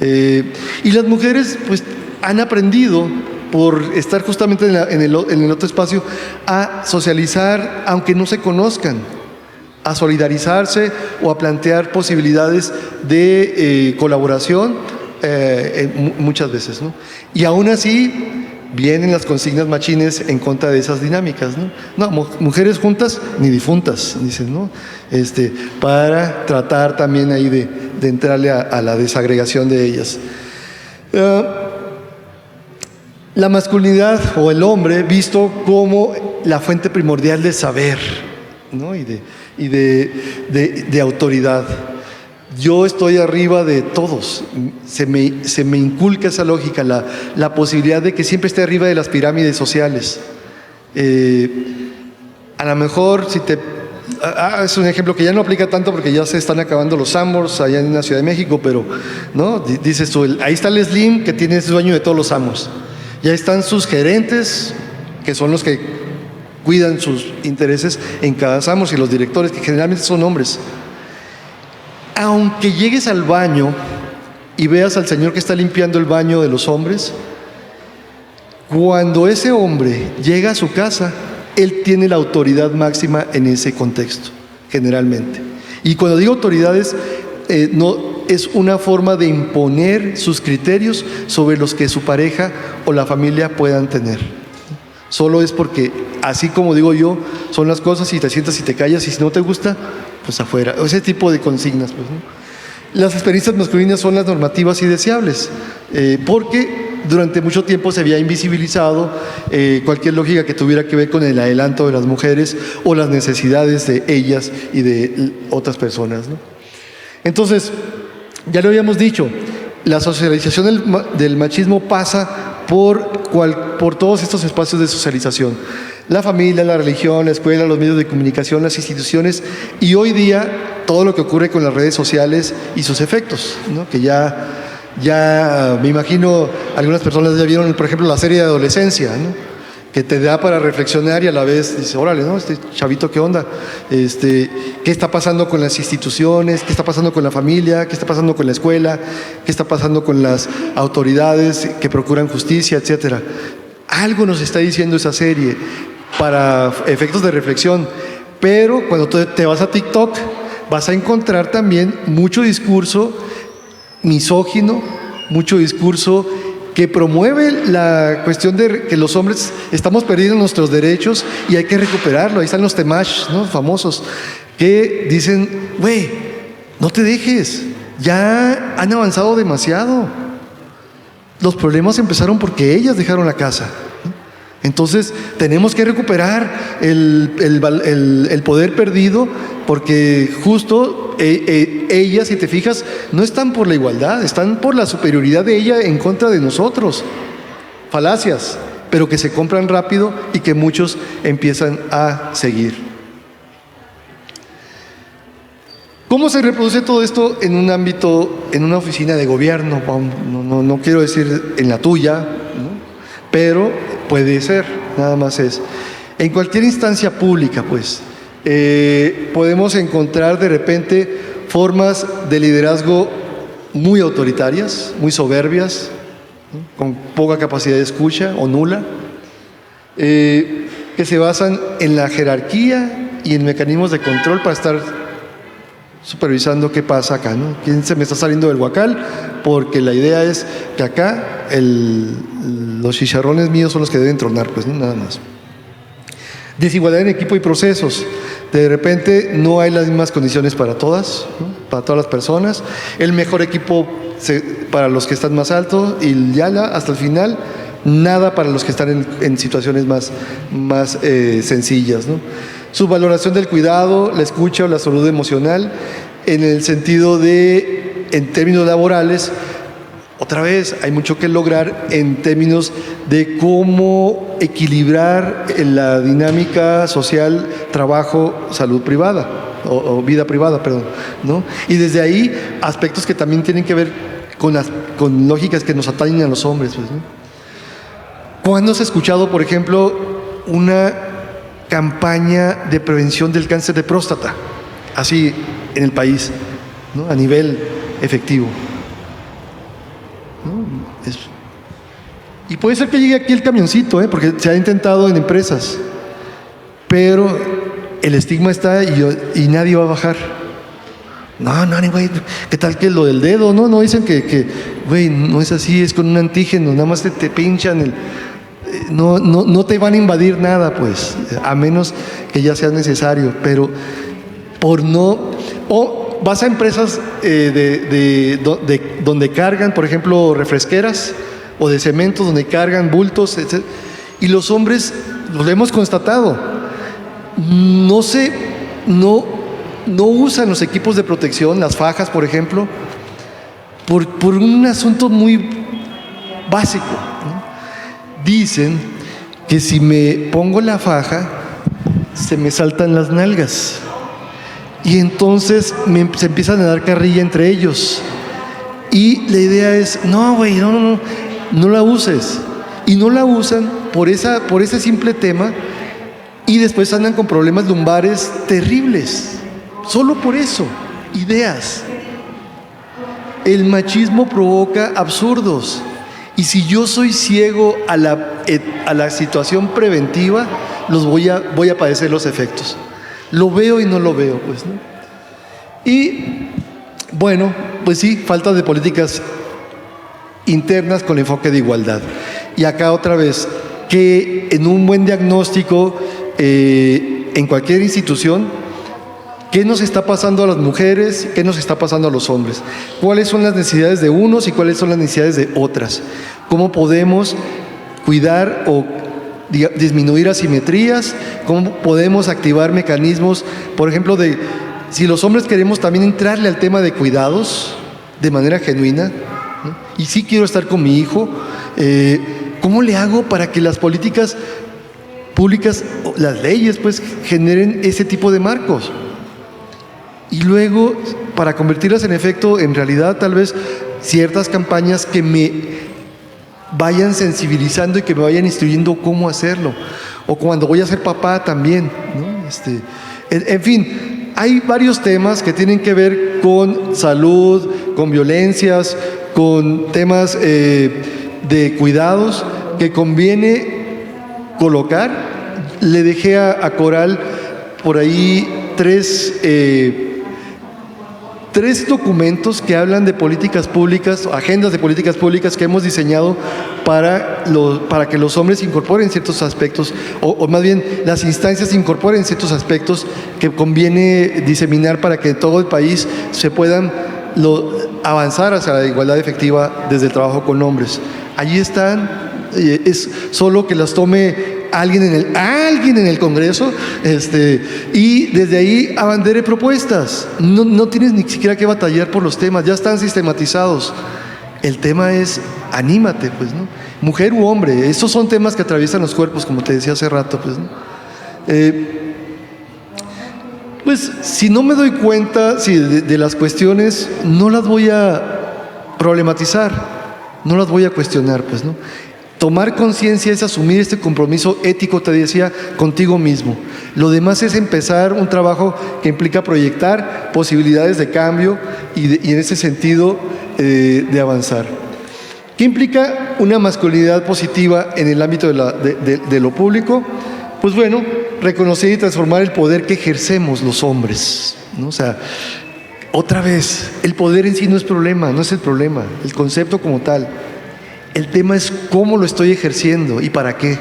Y las mujeres, pues, han aprendido, por estar justamente en el otro espacio, a socializar, aunque no se conozcan, a solidarizarse o a plantear posibilidades de colaboración muchas veces, ¿no? Y aún así vienen las consignas machines en contra de esas dinámicas, ¿no? No, mujeres juntas ni difuntas, dicen, ¿no? Para tratar también ahí de entrarle a la desagregación de ellas. La masculinidad o el hombre visto como la fuente primordial de saber, ¿no? y de autoridad. Yo estoy arriba de todos. Se me inculca esa lógica, la posibilidad de que siempre esté arriba de las pirámides sociales. A lo mejor es un ejemplo que ya no aplica tanto porque ya se están acabando los Sambors allá en la Ciudad de México, pero ¿no? Dices tú, ahí está el Slim que tiene ese dueño de todos los Sambors. Ya están sus gerentes, que son los que cuidan sus intereses en cada Sambors, y los directores, que generalmente son hombres. Aunque llegues al baño y veas al señor que está limpiando el baño de los hombres, cuando ese hombre llega a su casa, él tiene la autoridad máxima en ese contexto, generalmente. Y cuando digo autoridades, no es una forma de imponer sus criterios sobre los que su pareja o la familia puedan tener. Solo es porque, así como digo yo, son las cosas, y te sientas y te callas, y si no te gusta, pues afuera. Ese tipo de consignas, pues, ¿no? Las experiencias masculinas son las normativas y deseables, porque durante mucho tiempo se había invisibilizado cualquier lógica que tuviera que ver con el adelanto de las mujeres o las necesidades de ellas y de otras personas, ¿no? Entonces, ya lo habíamos dicho, la socialización del machismo pasa por todos estos espacios de socialización. La familia, la religión, la escuela, los medios de comunicación, las instituciones, y hoy día todo lo que ocurre con las redes sociales y sus efectos, ¿no? Que ya me imagino algunas personas ya vieron, por ejemplo, la serie de Adolescencia, ¿no? que te da para reflexionar y a la vez dices, órale, ¿no? Este chavito, ¿qué onda? ¿Qué está pasando con las instituciones? ¿Qué está pasando con la familia? ¿Qué está pasando con la escuela? ¿Qué está pasando con las autoridades que procuran justicia, etcétera? Algo nos está diciendo esa serie para efectos de reflexión, pero cuando te vas a TikTok vas a encontrar también mucho discurso misógino, mucho discurso que promueve la cuestión de que los hombres estamos perdiendo nuestros derechos y hay que recuperarlo. Ahí están los Temash, ¿no? Famosos, que dicen, güey, no te dejes, ya han avanzado demasiado. Los problemas empezaron porque ellas dejaron la casa. Entonces tenemos que recuperar el poder perdido, porque justo ellas, si te fijas, no están por la igualdad, están por la superioridad de ella en contra de nosotros. Falacias, pero que se compran rápido y que muchos empiezan a seguir. ¿Cómo se reproduce todo esto en un ámbito, en una oficina de gobierno? No quiero decir en la tuya, ¿no? Pero puede ser, nada más es. En cualquier instancia pública, pues, podemos encontrar de repente formas de liderazgo muy autoritarias, muy soberbias, ¿no? Con poca capacidad de escucha o nula, que se basan en la jerarquía y en mecanismos de control para estar supervisando qué pasa acá, ¿no? ¿Quién se me está saliendo del huacal? Porque la idea es que acá los chicharrones míos son los que deben tronar, pues, ¿no? Nada más. Desigualdad en equipo y procesos. De repente no hay las mismas condiciones para todas, ¿no? Para todas las personas. El mejor equipo para los que están más altos y ya hasta el final nada para los que están en situaciones más sencillas, ¿no? Su valoración del cuidado, la escucha o la salud emocional, en el sentido de, en términos laborales, otra vez hay mucho que lograr en términos de cómo equilibrar la dinámica social, trabajo, salud privada, o vida privada, perdón, ¿no? Y desde ahí, aspectos que también tienen que ver con lógicas que nos atañen a los hombres, pues, ¿no? ¿Cuándo has escuchado, por ejemplo, una campaña de prevención del cáncer de próstata, así en el país, ¿no? A nivel efectivo, ¿no? Y puede ser que llegue aquí el camioncito, porque se ha intentado en empresas, pero el estigma está y nadie va a bajar. No, güey, ¿qué tal que lo del dedo? No dicen que güey, no es así, es con un antígeno, nada más te pinchan no te van a invadir nada, pues, a menos que ya sea necesario, pero o vas a empresas donde cargan, por ejemplo, refresqueras o de cementos, donde cargan bultos, etc. Y los hombres, lo hemos constatado, no usan los equipos de protección, las fajas, por ejemplo, por un asunto muy básico, ¿no? Dicen que si me pongo la faja, se me saltan las nalgas. Y entonces se empiezan a dar carrilla entre ellos. Y la idea es, no, güey, no la uses. Y no la usan por ese simple tema. Y después andan con problemas lumbares terribles. Solo por eso. Ideas. El machismo provoca absurdos. Y si yo soy ciego a la situación preventiva, voy a padecer los efectos. Lo veo y no lo veo, pues, ¿no? Y, bueno, pues sí, falta de políticas internas con enfoque de igualdad. Y acá otra vez, que en un buen diagnóstico, en cualquier institución, ¿qué nos está pasando a las mujeres? ¿Qué nos está pasando a los hombres? ¿Cuáles son las necesidades de unos y cuáles son las necesidades de otras? ¿Cómo podemos cuidar o disminuir asimetrías? ¿Cómo podemos activar mecanismos, por ejemplo, si los hombres queremos también entrarle al tema de cuidados de manera genuina, ¿no? Y sí quiero estar con mi hijo, ¿cómo le hago para que las políticas públicas, las leyes, pues, generen ese tipo de marcos? Y luego, para convertirlas en efecto, en realidad, tal vez ciertas campañas que me vayan sensibilizando y que me vayan instruyendo cómo hacerlo. O cuando voy a ser papá también, ¿no? En fin, hay varios temas que tienen que ver con salud, con violencias, con temas de cuidados que conviene colocar. Le dejé a Coral por ahí tres documentos que hablan de políticas públicas, agendas de políticas públicas que hemos diseñado para que los hombres incorporen ciertos aspectos, o más bien las instancias incorporen ciertos aspectos que conviene diseminar para que en todo el país se puedan avanzar hacia la igualdad efectiva desde el trabajo con hombres. Allí están, es solo que las tome alguien en el Congreso, y desde ahí abandere propuestas. No tienes ni siquiera que batallar por los temas, ya están sistematizados. El tema es, anímate, pues, ¿no? Mujer u hombre, estos son temas que atraviesan los cuerpos, como te decía hace rato, pues, ¿no? Pues, si no me doy cuenta de las cuestiones, no las voy a problematizar, no las voy a cuestionar, pues, ¿no? Tomar conciencia es asumir este compromiso ético, te decía, contigo mismo. Lo demás es empezar un trabajo que implica proyectar posibilidades de cambio y en ese sentido de avanzar. ¿Qué implica una masculinidad positiva en el ámbito de lo público? Pues bueno, reconocer y transformar el poder que ejercemos los hombres, ¿no? O sea, otra vez, el poder en sí no es problema, no es el problema, el concepto como tal. El tema es cómo lo estoy ejerciendo y para qué.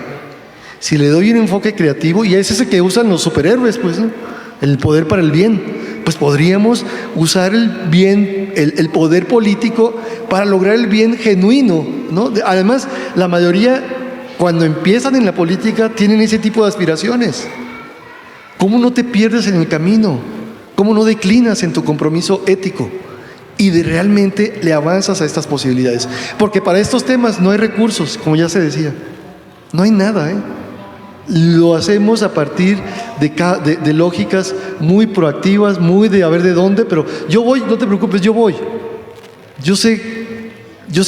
Si le doy un enfoque creativo, y es ese que usan los superhéroes, pues, ¿no? El poder para el bien, pues podríamos usar el bien, el poder político para lograr el bien genuino, ¿no? Además, la mayoría, cuando empiezan en la política, tienen ese tipo de aspiraciones. ¿Cómo no te pierdes en el camino? ¿Cómo no declinas en tu compromiso ético? Y realmente le avanzas a estas posibilidades. Porque para estos temas no hay recursos, como ya se decía. No hay nada, ¿eh? Lo hacemos a partir de lógicas muy proactivas, muy de a ver de dónde, pero yo voy, no te preocupes, yo voy. Yo sé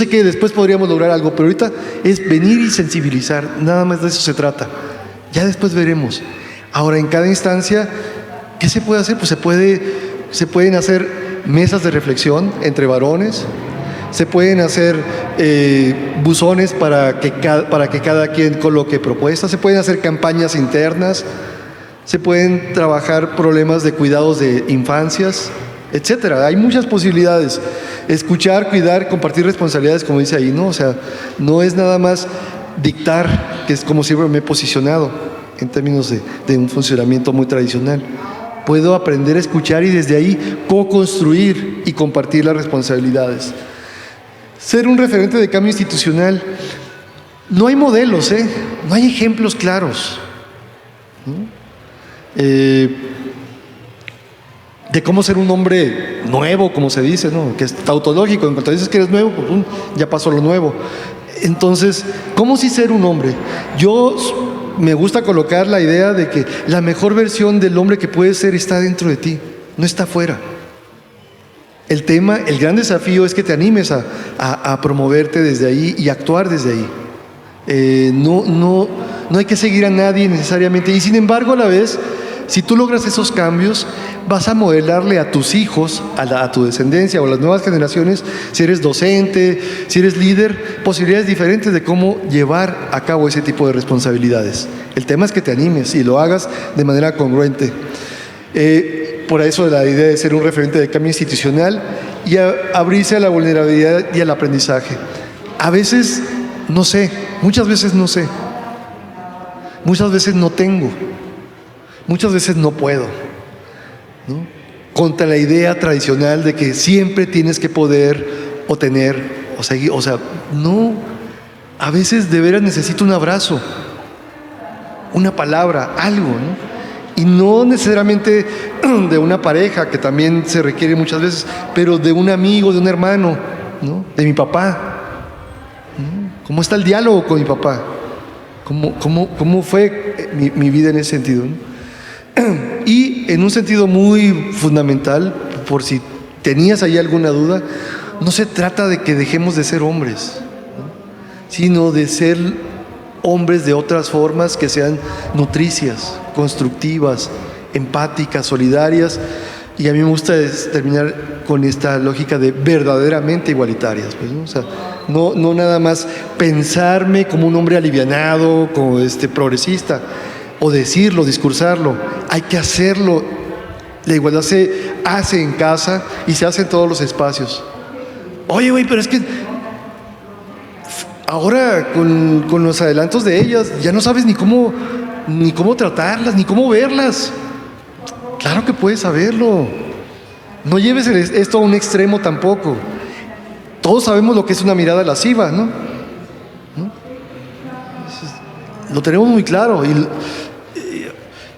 que después podríamos lograr algo, pero ahorita es venir y sensibilizar, nada más de eso se trata. Ya después veremos. Ahora, en cada instancia, ¿qué se puede hacer? Pues se pueden hacer mesas de reflexión entre varones, se pueden hacer buzones para que cada quien coloque propuestas, se pueden hacer campañas internas, se pueden trabajar problemas de cuidados de infancias, etcétera. Hay muchas posibilidades. Escuchar, cuidar, compartir responsabilidades, como dice ahí, ¿no? O sea, no es nada más dictar, que es como siempre me he posicionado en términos de un funcionamiento muy tradicional. Puedo aprender a escuchar y desde ahí co-construir y compartir las responsabilidades. Ser un referente de cambio institucional. No hay modelos, no hay ejemplos claros, ¿no? De cómo ser un hombre nuevo, como se dice, ¿no? Que es tautológico. En cuanto dices que eres nuevo, pues ya pasó lo nuevo. Entonces, ¿cómo sí ser un hombre? Me gusta colocar la idea de que la mejor versión del hombre que puedes ser está dentro de ti, no está afuera. El gran desafío es que te animes a promoverte desde ahí y actuar desde ahí. No hay que seguir a nadie necesariamente. Y sin embargo, a la vez, si tú logras esos cambios, vas a modelarle a tus hijos, a tu descendencia o a las nuevas generaciones, si eres docente, si eres líder, posibilidades diferentes de cómo llevar a cabo ese tipo de responsabilidades. El tema es que te animes y lo hagas de manera congruente. Por eso la idea de ser un referente de cambio institucional y abrirse a la vulnerabilidad y al aprendizaje. A veces no sé, muchas veces no sé, muchas veces no tengo, muchas veces no puedo, ¿no? Contra la idea tradicional de que siempre tienes que poder o tener o seguir, o sea, no, a veces de veras necesito un abrazo, una palabra, algo, ¿no? Y no necesariamente de una pareja, que también se requiere muchas veces, pero de un amigo, de un hermano, ¿no? De mi papá, ¿no? ¿Cómo está el diálogo con mi papá? ¿Cómo fue mi vida en ese sentido, ¿no? Y en un sentido muy fundamental, por si tenías ahí alguna duda, no se trata de que dejemos de ser hombres, ¿no? sino de ser hombres de otras formas que sean nutricias, constructivas, empáticas, solidarias. Y a mí me gusta terminar con esta lógica de verdaderamente igualitarias, pues, ¿no? O sea, no nada más pensarme como un hombre alivianado, como progresista, o decirlo, discursarlo. Hay que hacerlo. La igualdad se hace en casa y se hace en todos los espacios. Oye, güey, pero es que ahora con los adelantos de ellas ya no sabes ni cómo tratarlas, ni cómo verlas. Claro que puedes saberlo. No lleves esto a un extremo tampoco. Todos sabemos lo que es una mirada lasciva, ¿no? Lo tenemos muy claro.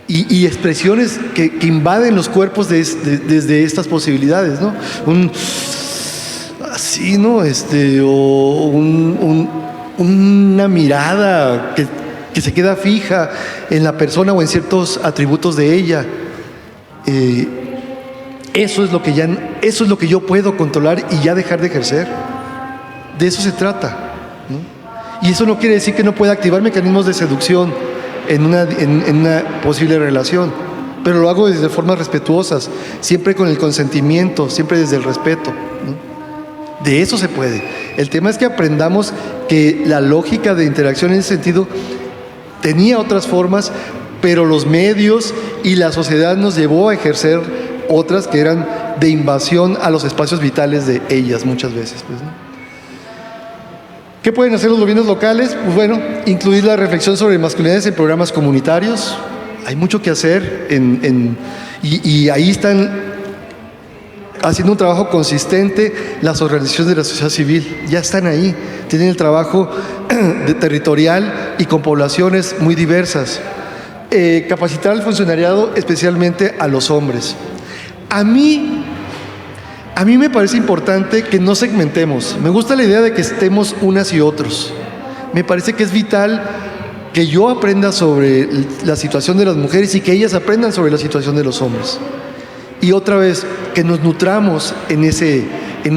Y expresiones que invaden los cuerpos desde estas posibilidades, ¿no? Así, ¿no? O una mirada que se queda fija en la persona o en ciertos atributos de ella. Eso es lo que yo puedo controlar y ya dejar de ejercer. De eso se trata, ¿no? Y eso no quiere decir que no pueda activar mecanismos de seducción en una posible relación, pero lo hago desde formas respetuosas, siempre con el consentimiento, siempre desde el respeto, ¿no? De eso se puede. El tema es que aprendamos que la lógica de interacción en ese sentido tenía otras formas, pero los medios y la sociedad nos llevó a ejercer otras que eran de invasión a los espacios vitales de ellas muchas veces, pues, ¿no? ¿Qué pueden hacer los gobiernos locales? Pues bueno, incluir la reflexión sobre masculinidades en programas comunitarios. Hay mucho que hacer y ahí están haciendo un trabajo consistente las organizaciones de la sociedad civil. Ya están ahí, tienen el trabajo territorial y con poblaciones muy diversas. Capacitar al funcionariado, especialmente a los hombres. A mí me parece importante que no segmentemos. Me gusta la idea de que estemos unas y otros. Me parece que es vital que yo aprenda sobre la situación de las mujeres y que ellas aprendan sobre la situación de los hombres. Y otra vez, que nos nutramos en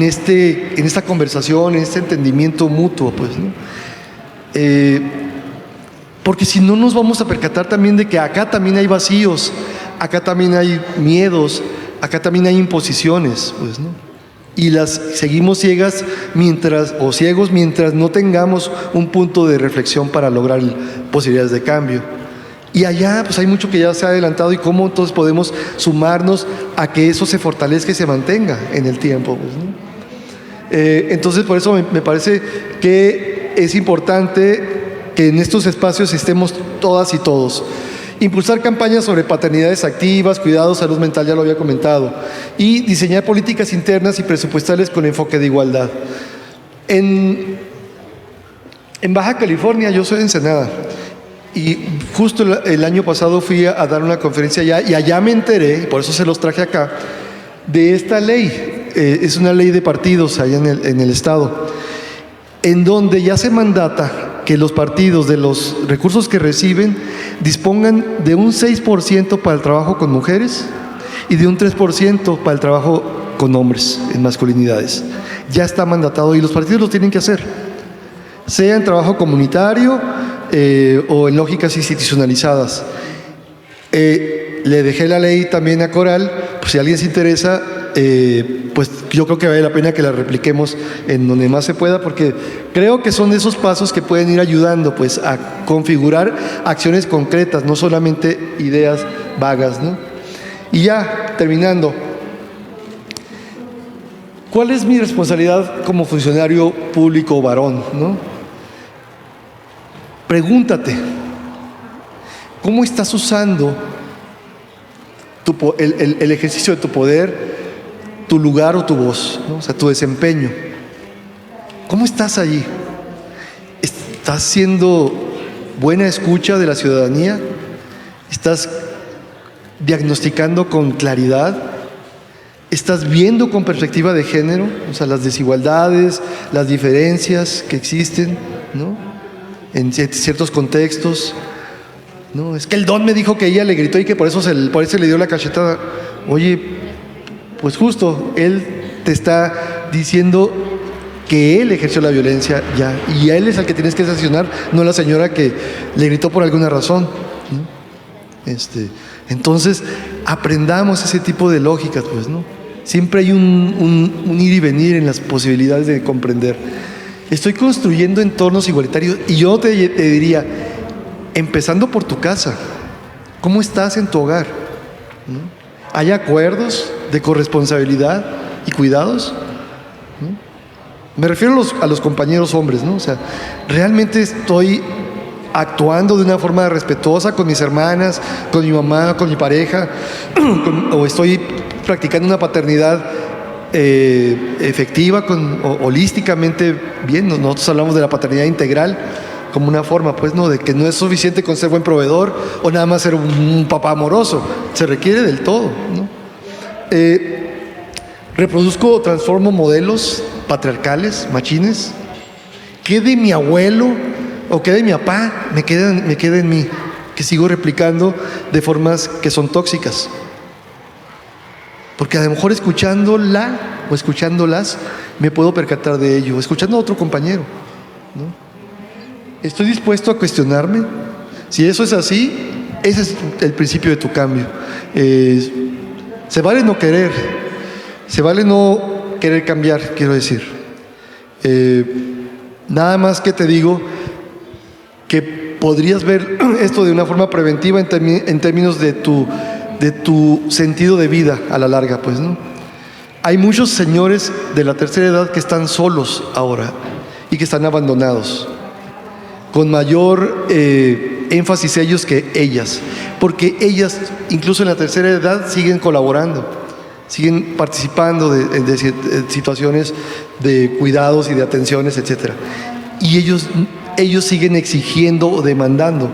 esta conversación, en este entendimiento mutuo, pues, ¿no? Porque si no nos vamos a percatar también de que acá también hay vacíos, acá también hay miedos, acá también hay imposiciones, pues, ¿no? Y las seguimos ciegos mientras no tengamos un punto de reflexión para lograr posibilidades de cambio. Y allá pues hay mucho que ya se ha adelantado y cómo entonces podemos sumarnos a que eso se fortalezca y se mantenga en el tiempo, pues, ¿no? Entonces por eso me parece que es importante que en estos espacios estemos todas y todos. Impulsar campañas sobre paternidades activas, cuidados, salud mental, ya lo había comentado, y diseñar políticas internas y presupuestales con enfoque de igualdad. En Baja California, yo soy de Ensenada, y justo el año pasado fui a dar una conferencia allá, y allá me enteré, y por eso se los traje acá, de esta ley. Es una ley de partidos allá en el estado, en donde ya se mandata que los partidos de los recursos que reciben dispongan de un 6% para el trabajo con mujeres y de un 3% para el trabajo con hombres en masculinidades. Ya está mandatado y los partidos lo tienen que hacer, sea en trabajo comunitario o en lógicas institucionalizadas. Le dejé la ley también a Coral, pues si alguien se interesa, pues yo creo que vale la pena que la repliquemos en donde más se pueda, porque creo que son de esos pasos que pueden ir ayudando pues a configurar acciones concretas, no solamente ideas vagas, ¿no? Y ya, terminando, ¿cuál es mi responsabilidad como funcionario público varón, ¿no? Pregúntate, ¿cómo estás usando el ejercicio de tu poder, tu lugar o tu voz, ¿no? O sea, tu desempeño? ¿Cómo estás allí? ¿Estás siendo buena escucha de la ciudadanía? ¿Estás diagnosticando con claridad? ¿Estás viendo con perspectiva de género? O sea, las desigualdades, las diferencias que existen, ¿no? En ciertos contextos. No, es que el don me dijo que ella le gritó y que por eso le dio la cachetada. Oye, pues justo, él te está diciendo que él ejerció la violencia ya, y a él es al que tienes que sancionar, no a la señora que le gritó por alguna razón, ¿no? Entonces, aprendamos ese tipo de lógicas, pues, ¿no? Siempre hay un ir y venir en las posibilidades de comprender. Estoy construyendo entornos igualitarios y yo te diría, empezando por tu casa, ¿cómo estás en tu hogar? ¿No? ¿Hay acuerdos de corresponsabilidad y cuidados? ¿No? Me refiero a los compañeros hombres, ¿no? O sea, realmente estoy actuando de una forma respetuosa con mis hermanas, con mi mamá, con mi pareja, o estoy practicando una paternidad efectiva, holísticamente bien. Nosotros hablamos de la paternidad integral como una forma, pues, ¿no? De que no es suficiente con ser buen proveedor o nada más ser un papá amoroso, se requiere del todo, ¿no? Reproduzco o transformo modelos patriarcales, machines. ¿Qué de mi abuelo o qué de mi papá me queda en mí? Que sigo replicando de formas que son tóxicas. Porque a lo mejor escuchándola o escuchándolas me puedo percatar de ello, escuchando a otro compañero, ¿no? Estoy dispuesto a cuestionarme. Si eso es así, ese es el principio de tu cambio. Se vale no querer, se vale no querer cambiar, quiero decir. Nada más que te digo que podrías ver esto de una forma preventiva en términos de tu sentido de vida a la larga, pues, ¿no? Hay muchos señores de la tercera edad que están solos ahora y que están abandonados, con mayor énfasis ellos que ellas, porque ellas, incluso en la tercera edad, siguen colaborando, siguen participando de situaciones de cuidados y de atenciones, etc. Y ellos siguen exigiendo o demandando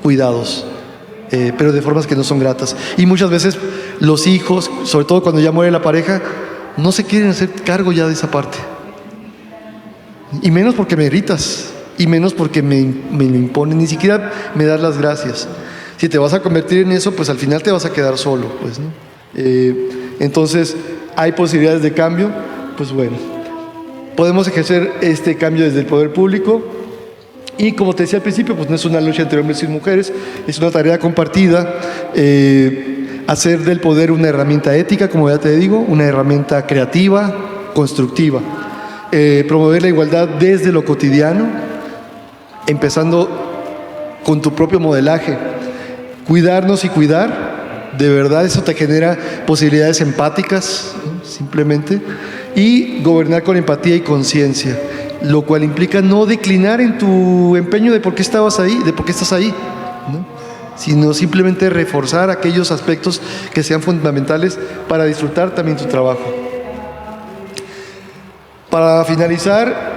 cuidados, pero de formas que no son gratas. Y muchas veces los hijos, sobre todo cuando ya muere la pareja, no se quieren hacer cargo ya de esa parte. Y menos porque me gritas, y menos porque me lo imponen, ni siquiera me das las gracias. Si te vas a convertir en eso, pues al final te vas a quedar solo, pues, ¿no? Entonces, ¿hay posibilidades de cambio? Pues bueno, podemos ejercer este cambio desde el poder público. Y como te decía al principio, pues no es una lucha entre hombres y mujeres, es una tarea compartida. Hacer del poder una herramienta ética, como ya te digo, una herramienta creativa, constructiva. Promover la igualdad desde lo cotidiano, empezando con tu propio modelaje. Cuidarnos y cuidar, de verdad eso te genera posibilidades empáticas, ¿no? Simplemente. Y gobernar con empatía y conciencia, lo cual implica no declinar en tu empeño de por qué estabas ahí, de por qué estás ahí, ¿no? Sino simplemente reforzar aquellos aspectos que sean fundamentales para disfrutar también tu trabajo. Para finalizar,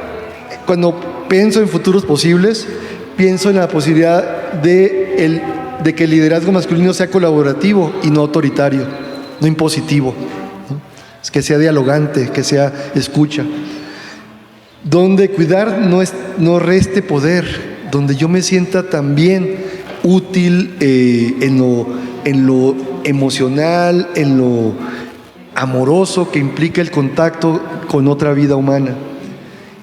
cuando pienso en futuros posibles, pienso en la posibilidad de que el liderazgo masculino sea colaborativo y no autoritario, no impositivo, ¿no? Que sea dialogante, que sea escucha, donde cuidar no reste poder, donde yo me sienta también útil en lo emocional, en lo amoroso que implica el contacto con otra vida humana,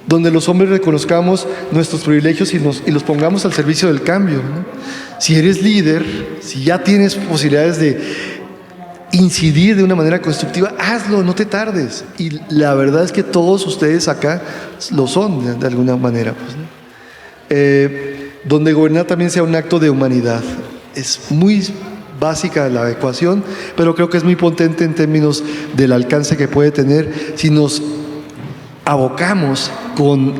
donde los hombres reconozcamos nuestros privilegios y los pongamos al servicio del cambio, ¿no? Si eres líder, si ya tienes posibilidades de incidir de una manera constructiva, hazlo, no te tardes. Y la verdad es que todos ustedes acá lo son de alguna manera, pues, ¿no? Donde gobernar también sea un acto de humanidad. Es muy básica la ecuación, pero creo que es muy potente en términos del alcance que puede tener si nos abocamos con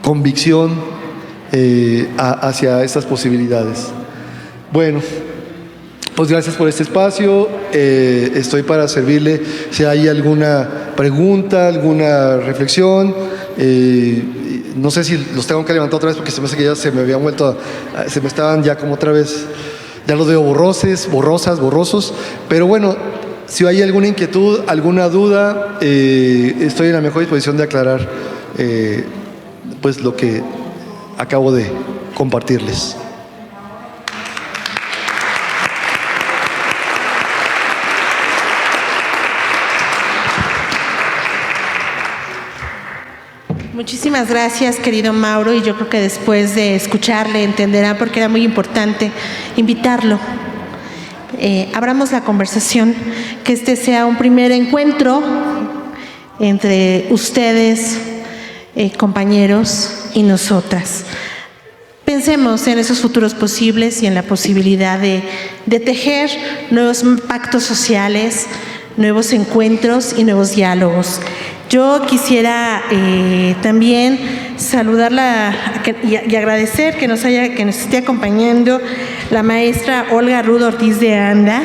convicción hacia estas posibilidades. Bueno, pues gracias por este espacio. Estoy para servirle si hay alguna pregunta, alguna reflexión. No sé si los tengo que levantar otra vez porque se me hace que ya se me habían vuelto, se me estaban ya como otra vez, ya los veo borrosos. Pero bueno, si hay alguna inquietud, alguna duda, estoy en la mejor disposición de aclarar pues lo que acabo de compartirles. Muchísimas gracias, querido Mauro, y yo creo que después de escucharle entenderá por qué era muy importante invitarlo. Abramos la conversación, que este sea un primer encuentro entre ustedes, compañeros, y nosotras. Pensemos en esos futuros posibles y en la posibilidad de tejer nuevos pactos sociales, nuevos encuentros y nuevos diálogos. Yo quisiera también saludarla y agradecer que nos esté acompañando la maestra Olga Ruda Ortiz de Anda,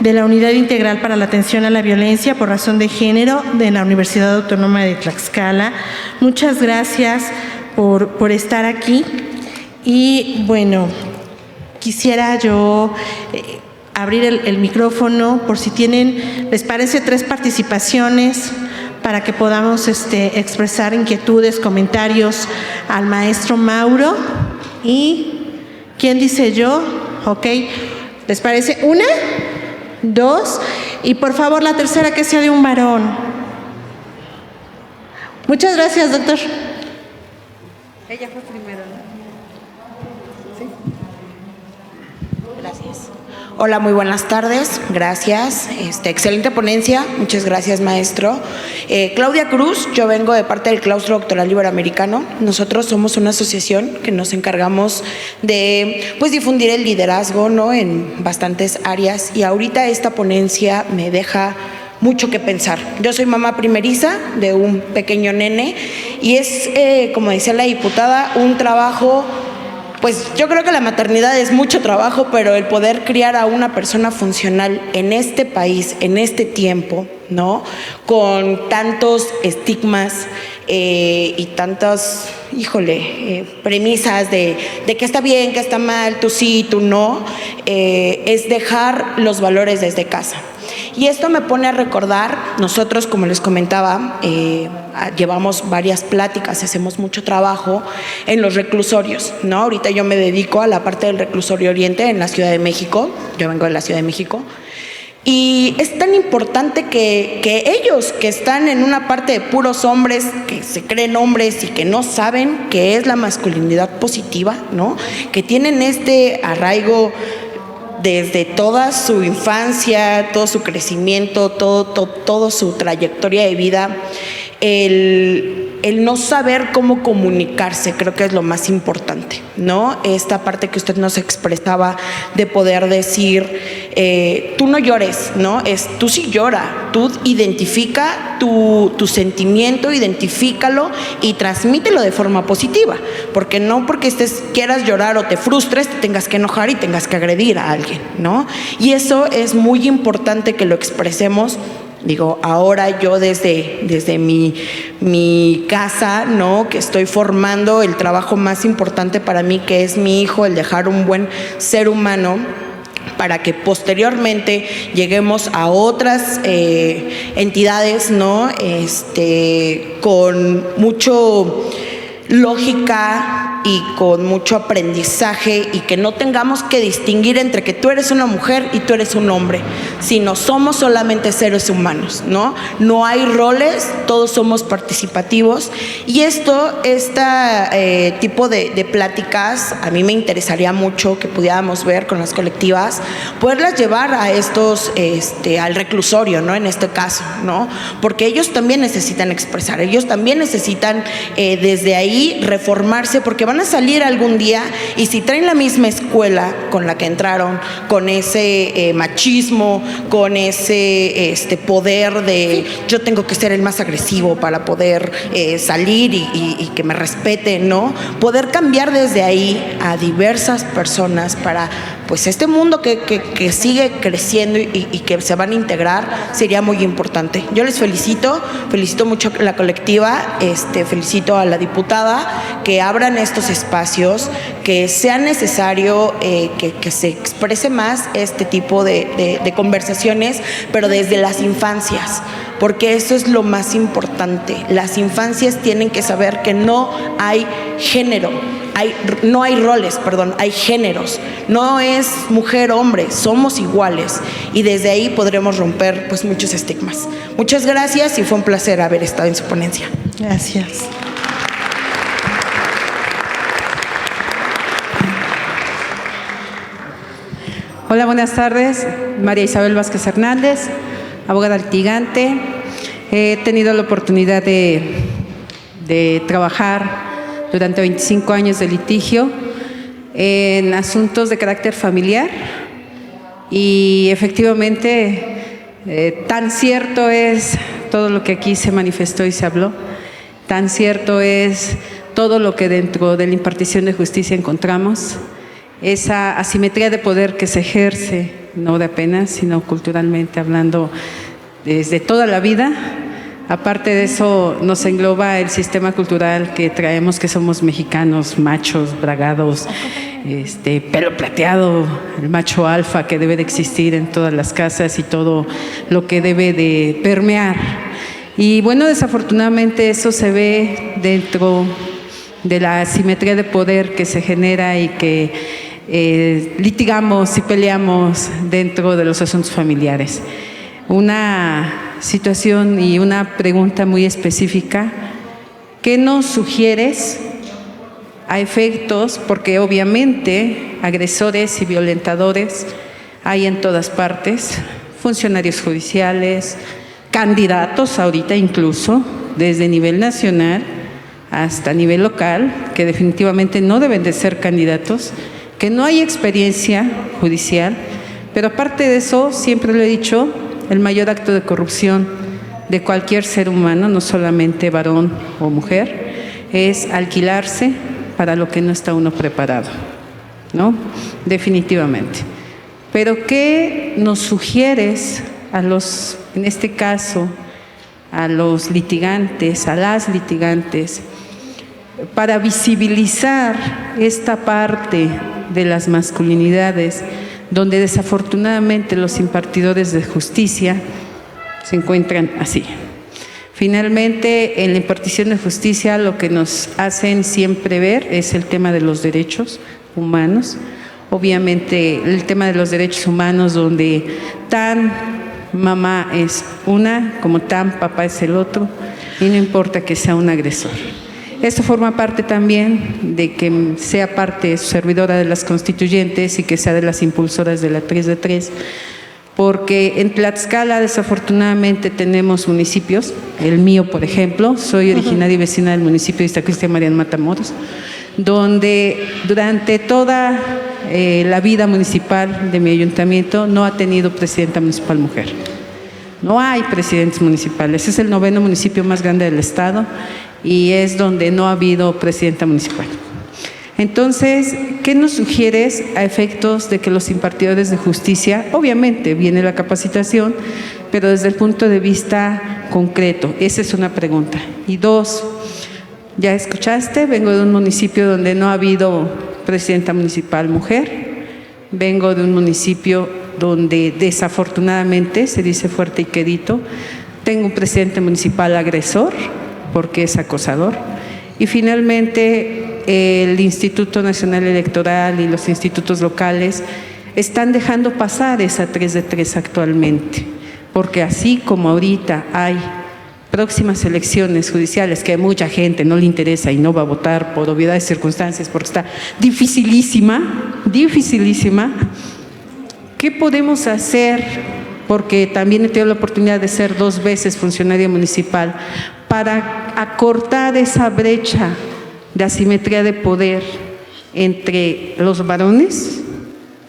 de la Unidad Integral para la Atención a la Violencia por Razón de Género de la Universidad Autónoma de Tlaxcala. Muchas gracias por estar aquí. Y bueno, quisiera yo abrir el micrófono por si tienen, les parece, 3 participaciones para que podamos expresar inquietudes, comentarios al maestro Mauro. ¿Y quién dice yo? Ok, ¿les parece? 1, 2, y por favor la tercera que sea de un varón. Muchas gracias, doctor. Ella fue primero, ¿no? Gracias. Hola, muy buenas tardes. Gracias. Excelente ponencia. Muchas gracias, maestro. Claudia Cruz, yo vengo de parte del Claustro Doctoral Iberoamericano. Nosotros somos una asociación que nos encargamos de difundir el liderazgo, ¿no?, en bastantes áreas, y ahorita esta ponencia me deja mucho que pensar. Yo soy mamá primeriza de un pequeño nene y es, como decía la diputada, un trabajo. Pues yo creo que la maternidad es mucho trabajo, pero el poder criar a una persona funcional en este país, en este tiempo, ¿no?, con tantos estigmas y tantas, premisas de que está bien, que está mal, tú sí, tú no, es dejar los valores desde casa. Y esto me pone a recordar, nosotros, como les comentaba, llevamos varias pláticas, hacemos mucho trabajo en los reclusorios, ¿no? Ahorita yo me dedico a la parte del reclusorio Oriente en la Ciudad de México, yo vengo de la Ciudad de México, y es tan importante que ellos que están en una parte de puros hombres, que se creen hombres y que no saben qué es la masculinidad positiva, ¿no?, que tienen este arraigo desde toda su infancia, todo su crecimiento, todo su trayectoria de vida, el no saber cómo comunicarse, creo que es lo más importante, ¿no? Esta parte que usted nos expresaba de poder decir, tú no llores, ¿no? Tú sí llora, tú identifica tu sentimiento, identifícalo y transmítelo de forma positiva, porque no porque quieras llorar o te frustres, te tengas que enojar y tengas que agredir a alguien, ¿no? Y eso es muy importante que lo expresemos. Digo, ahora yo desde mi casa, ¿no?, que estoy formando el trabajo más importante para mí, que es mi hijo, el dejar un buen ser humano, para que posteriormente lleguemos a otras entidades, ¿no?, con mucho lógica y con mucho aprendizaje, y que no tengamos que distinguir entre que tú eres una mujer y tú eres un hombre, sino somos solamente seres humanos, ¿no? No hay roles, todos somos participativos, y este tipo de pláticas a mí me interesaría mucho que pudiéramos ver con las colectivas, poderlas llevar a estos, al reclusorio, ¿no?, en este caso, ¿no?, porque ellos también necesitan expresar, ellos también necesitan desde ahí reformarse, porque van a salir algún día, y si traen la misma escuela con la que entraron, con ese machismo, con ese poder de yo tengo que ser el más agresivo para poder salir y que me respeten, ¿no?, poder cambiar desde ahí a diversas personas para pues este mundo que sigue creciendo y que se van a integrar, sería muy importante. Yo les felicito mucho a la colectiva, felicito a la diputada, que abran estos espacios, que sea necesario que se exprese más este tipo de conversaciones, pero desde las infancias, porque eso es lo más importante. Las infancias tienen que saber que no hay género, no hay roles, hay géneros. No es mujer, hombre, somos iguales, y desde ahí podremos romper pues muchos estigmas. Muchas gracias y fue un placer haber estado en su ponencia. Gracias. Hola, buenas tardes. María Isabel Vázquez Hernández, abogada litigante. He tenido la oportunidad de trabajar durante 25 años de litigio en asuntos de carácter familiar y efectivamente tan cierto es todo lo que aquí se manifestó y se habló, tan cierto es todo lo que dentro de la impartición de justicia encontramos, esa asimetría de poder que se ejerce, no de apenas, sino culturalmente hablando desde toda la vida. Aparte de eso, nos engloba el sistema cultural que traemos, que somos mexicanos, machos, bragados, pelo plateado, el macho alfa que debe de existir en todas las casas y todo lo que debe de permear. Y bueno, desafortunadamente eso se ve dentro de la asimetría de poder que se genera y que litigamos y peleamos dentro de los asuntos familiares. Una situación y una pregunta muy específica: ¿qué nos sugieres a efectos? Porque obviamente agresores y violentadores hay en todas partes, funcionarios judiciales, candidatos ahorita incluso, desde nivel nacional hasta nivel local, que definitivamente no deben de ser candidatos, que no hay experiencia judicial, pero aparte de eso, siempre lo he dicho, el mayor acto de corrupción de cualquier ser humano, no solamente varón o mujer, es alquilarse para lo que no está uno preparado, ¿no? Definitivamente. Pero ¿qué nos sugieres a los, en este caso, a los litigantes, a las litigantes, para visibilizar esta parte de las masculinidades, donde desafortunadamente los impartidores de justicia se encuentran así? Finalmente, en la impartición de justicia lo que nos hacen siempre ver es el tema de los derechos humanos. Obviamente el tema de los derechos humanos, donde tan mamá es una como tan papá es el otro, y no importa que sea un agresor. Esto forma parte también de que sea parte servidora de las constituyentes y que sea de las impulsoras de la 3 de 3, porque en Tlaxcala desafortunadamente tenemos municipios, el mío por ejemplo, soy originaria y vecina del municipio de Iztaquistla Marián Matamoros, donde durante toda la vida municipal de mi ayuntamiento no ha tenido presidenta municipal mujer. No hay presidentes municipales, es el 9º municipio más grande del estado y es donde no ha habido presidenta municipal. Entonces, ¿qué nos sugieres a efectos de que los impartidores de justicia, obviamente viene la capacitación, pero desde el punto de vista concreto? Esa es una pregunta. Y dos, ya escuchaste, vengo de un municipio donde no ha habido presidenta municipal mujer, vengo de un municipio donde desafortunadamente, se dice fuerte y quedito, tengo un presidente municipal agresor porque es acosador, y finalmente el Instituto Nacional Electoral y los institutos locales están dejando pasar esa 3 de 3 actualmente, porque así como ahorita hay próximas elecciones judiciales que a mucha gente no le interesa y no va a votar por obviedad de circunstancias porque está dificilísima, ¿qué podemos hacer? Porque también he tenido la oportunidad de ser 2 veces funcionaria municipal para acortar esa brecha de asimetría de poder entre los varones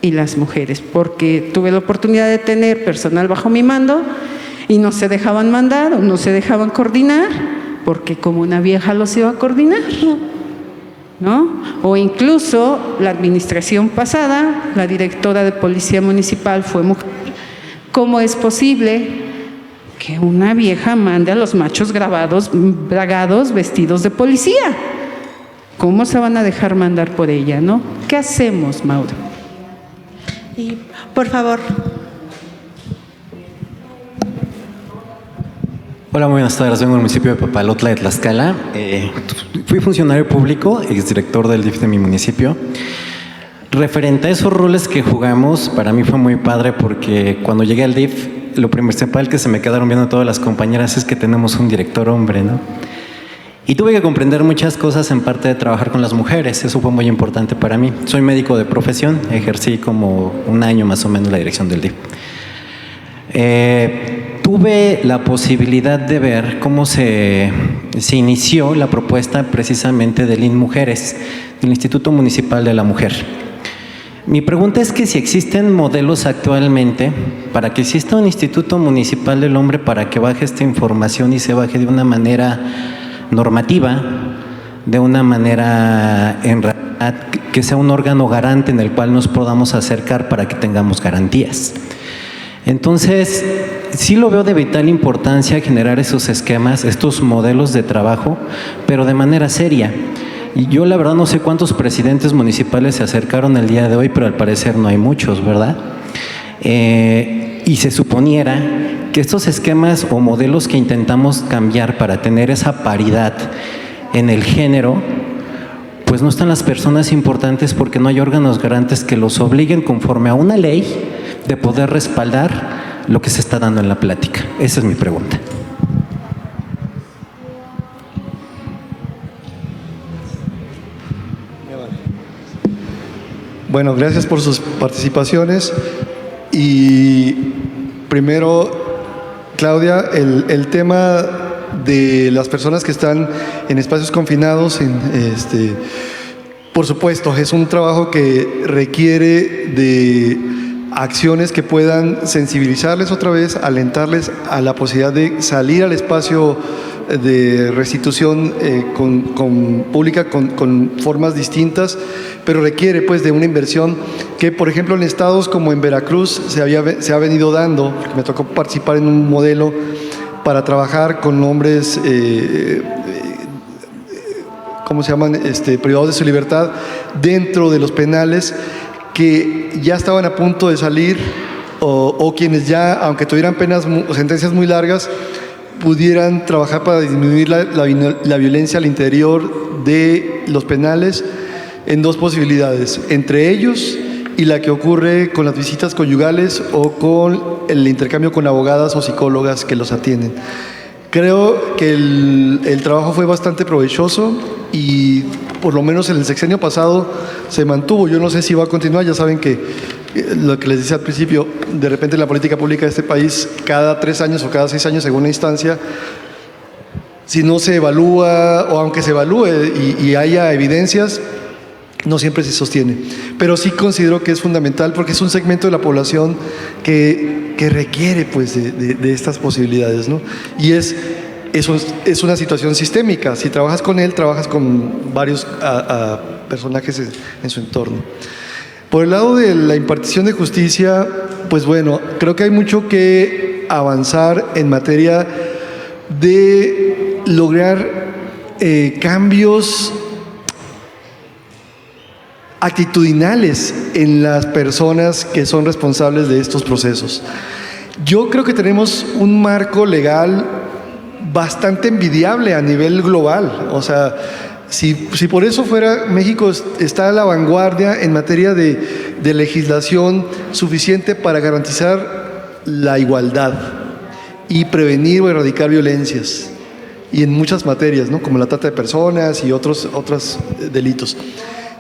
y las mujeres, porque tuve la oportunidad de tener personal bajo mi mando y no se dejaban mandar o no se dejaban coordinar, porque como una vieja los iba a coordinar, ¿no? O incluso la administración pasada, la directora de policía municipal fue mujer. ¿Cómo es posible que una vieja mande a los machos bragados vestidos de policía? ¿Cómo se van a dejar mandar por ella, no? ¿Qué hacemos, Mauro? Y, por favor. Hola, muy buenas tardes. Vengo del municipio de Papalotla de Tlaxcala. Fui funcionario público, exdirector del DIF de mi municipio. Referente a esos roles que jugamos, para mí fue muy padre porque cuando llegué al DIF, lo principal que se me quedaron viendo todas las compañeras es que tenemos un director hombre, ¿no? Y tuve que comprender muchas cosas en parte de trabajar con las mujeres, eso fue muy importante para mí. Soy médico de profesión, ejercí como un año más o menos la dirección del DIF. Tuve la posibilidad de ver cómo se inició la propuesta precisamente del INMujeres, del Instituto Municipal de la Mujer. Mi pregunta es que si existen modelos actualmente para que exista un Instituto Municipal del Hombre para que baje esta información y se baje de una manera normativa, de una manera en realidad que sea un órgano garante en el cual nos podamos acercar para que tengamos garantías. Entonces, sí lo veo de vital importancia generar esos esquemas, estos modelos de trabajo, pero de manera seria. Y yo la verdad no sé cuántos presidentes municipales se acercaron el día de hoy, pero al parecer no hay muchos, ¿verdad? Y se suponiera que estos esquemas o modelos que intentamos cambiar para tener esa paridad en el género, pues no están las personas importantes porque no hay órganos garantes que los obliguen conforme a una ley de poder respaldar lo que se está dando en la plática. Esa es mi pregunta. Bueno, gracias por sus participaciones. Y primero, Claudia, el tema de las personas que están en espacios confinados, por supuesto, es un trabajo que requiere de acciones que puedan sensibilizarles otra vez, alentarles a la posibilidad de salir al espacio de restitución pública con formas distintas, pero requiere pues de una inversión que, por ejemplo, en estados como en Veracruz se ha venido dando. Me tocó participar en un modelo para trabajar con hombres ¿cómo se llaman? Privados de su libertad dentro de los penales, que ya estaban a punto de salir o quienes ya, aunque tuvieran penas o sentencias muy largas, pudieran trabajar para disminuir la violencia al interior de los penales en dos posibilidades, entre ellos y la que ocurre con las visitas conyugales o con el intercambio con abogadas o psicólogas que los atienden. Creo que el trabajo fue bastante provechoso y por lo menos en el sexenio pasado se mantuvo. Yo no sé si va a continuar, ya saben que lo que les decía al principio, de repente la política pública de este país, cada 3 años o cada 6 años según la instancia, si no se evalúa o aunque se evalúe y haya evidencias, no siempre se sostiene. Pero sí considero que es fundamental porque es un segmento de la población que requiere pues de estas posibilidades, ¿no? Y es una situación sistémica. Si trabajas con él, trabajas con varios personajes en su entorno. Por el lado de la impartición de justicia, pues bueno, creo que hay mucho que avanzar en materia de lograr cambios actitudinales en las personas que son responsables de estos procesos. Yo creo que tenemos un marco legal bastante envidiable a nivel global. O sea, si por eso fuera, México está a la vanguardia en materia de legislación suficiente para garantizar la igualdad y prevenir o erradicar violencias, y en muchas materias, ¿no? Como la trata de personas y otros delitos.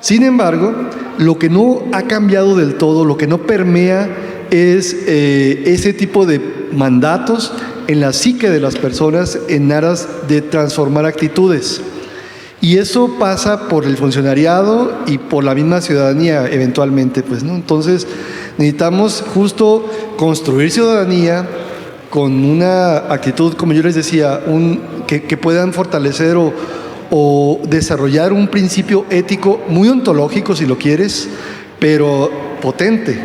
Sin embargo, lo que no ha cambiado del todo, lo que no permea es ese tipo de mandatos en la psique de las personas en aras de transformar actitudes. Y eso pasa por el funcionariado y por la misma ciudadanía eventualmente, pues, ¿no? Entonces, necesitamos justo construir ciudadanía con una actitud, como yo les decía, que puedan fortalecer o desarrollar un principio ético muy ontológico, si lo quieres, pero potente,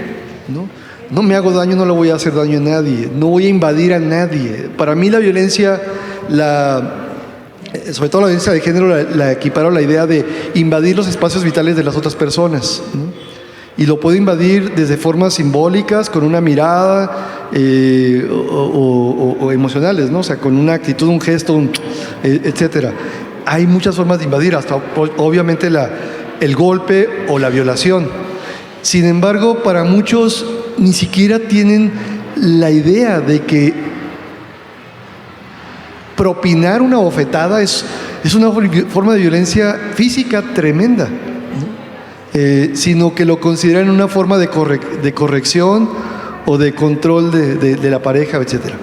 ¿no? No me hago daño, no le voy a hacer daño a nadie, no voy a invadir a nadie. Para mí la violencia, sobre todo la violencia de género, la equiparo a la idea de invadir los espacios vitales de las otras personas, ¿no? Y lo puedo invadir desde formas simbólicas, con una mirada o emocionales, ¿no? O sea, con una actitud, un gesto, etcétera. Hay muchas formas de invadir, hasta obviamente el golpe o la violación. Sin embargo, para muchos ni siquiera tienen la idea de que propinar una bofetada es una forma de violencia física tremenda, ¿no? Sino que lo consideran una forma de corrección o de control de la pareja, etc.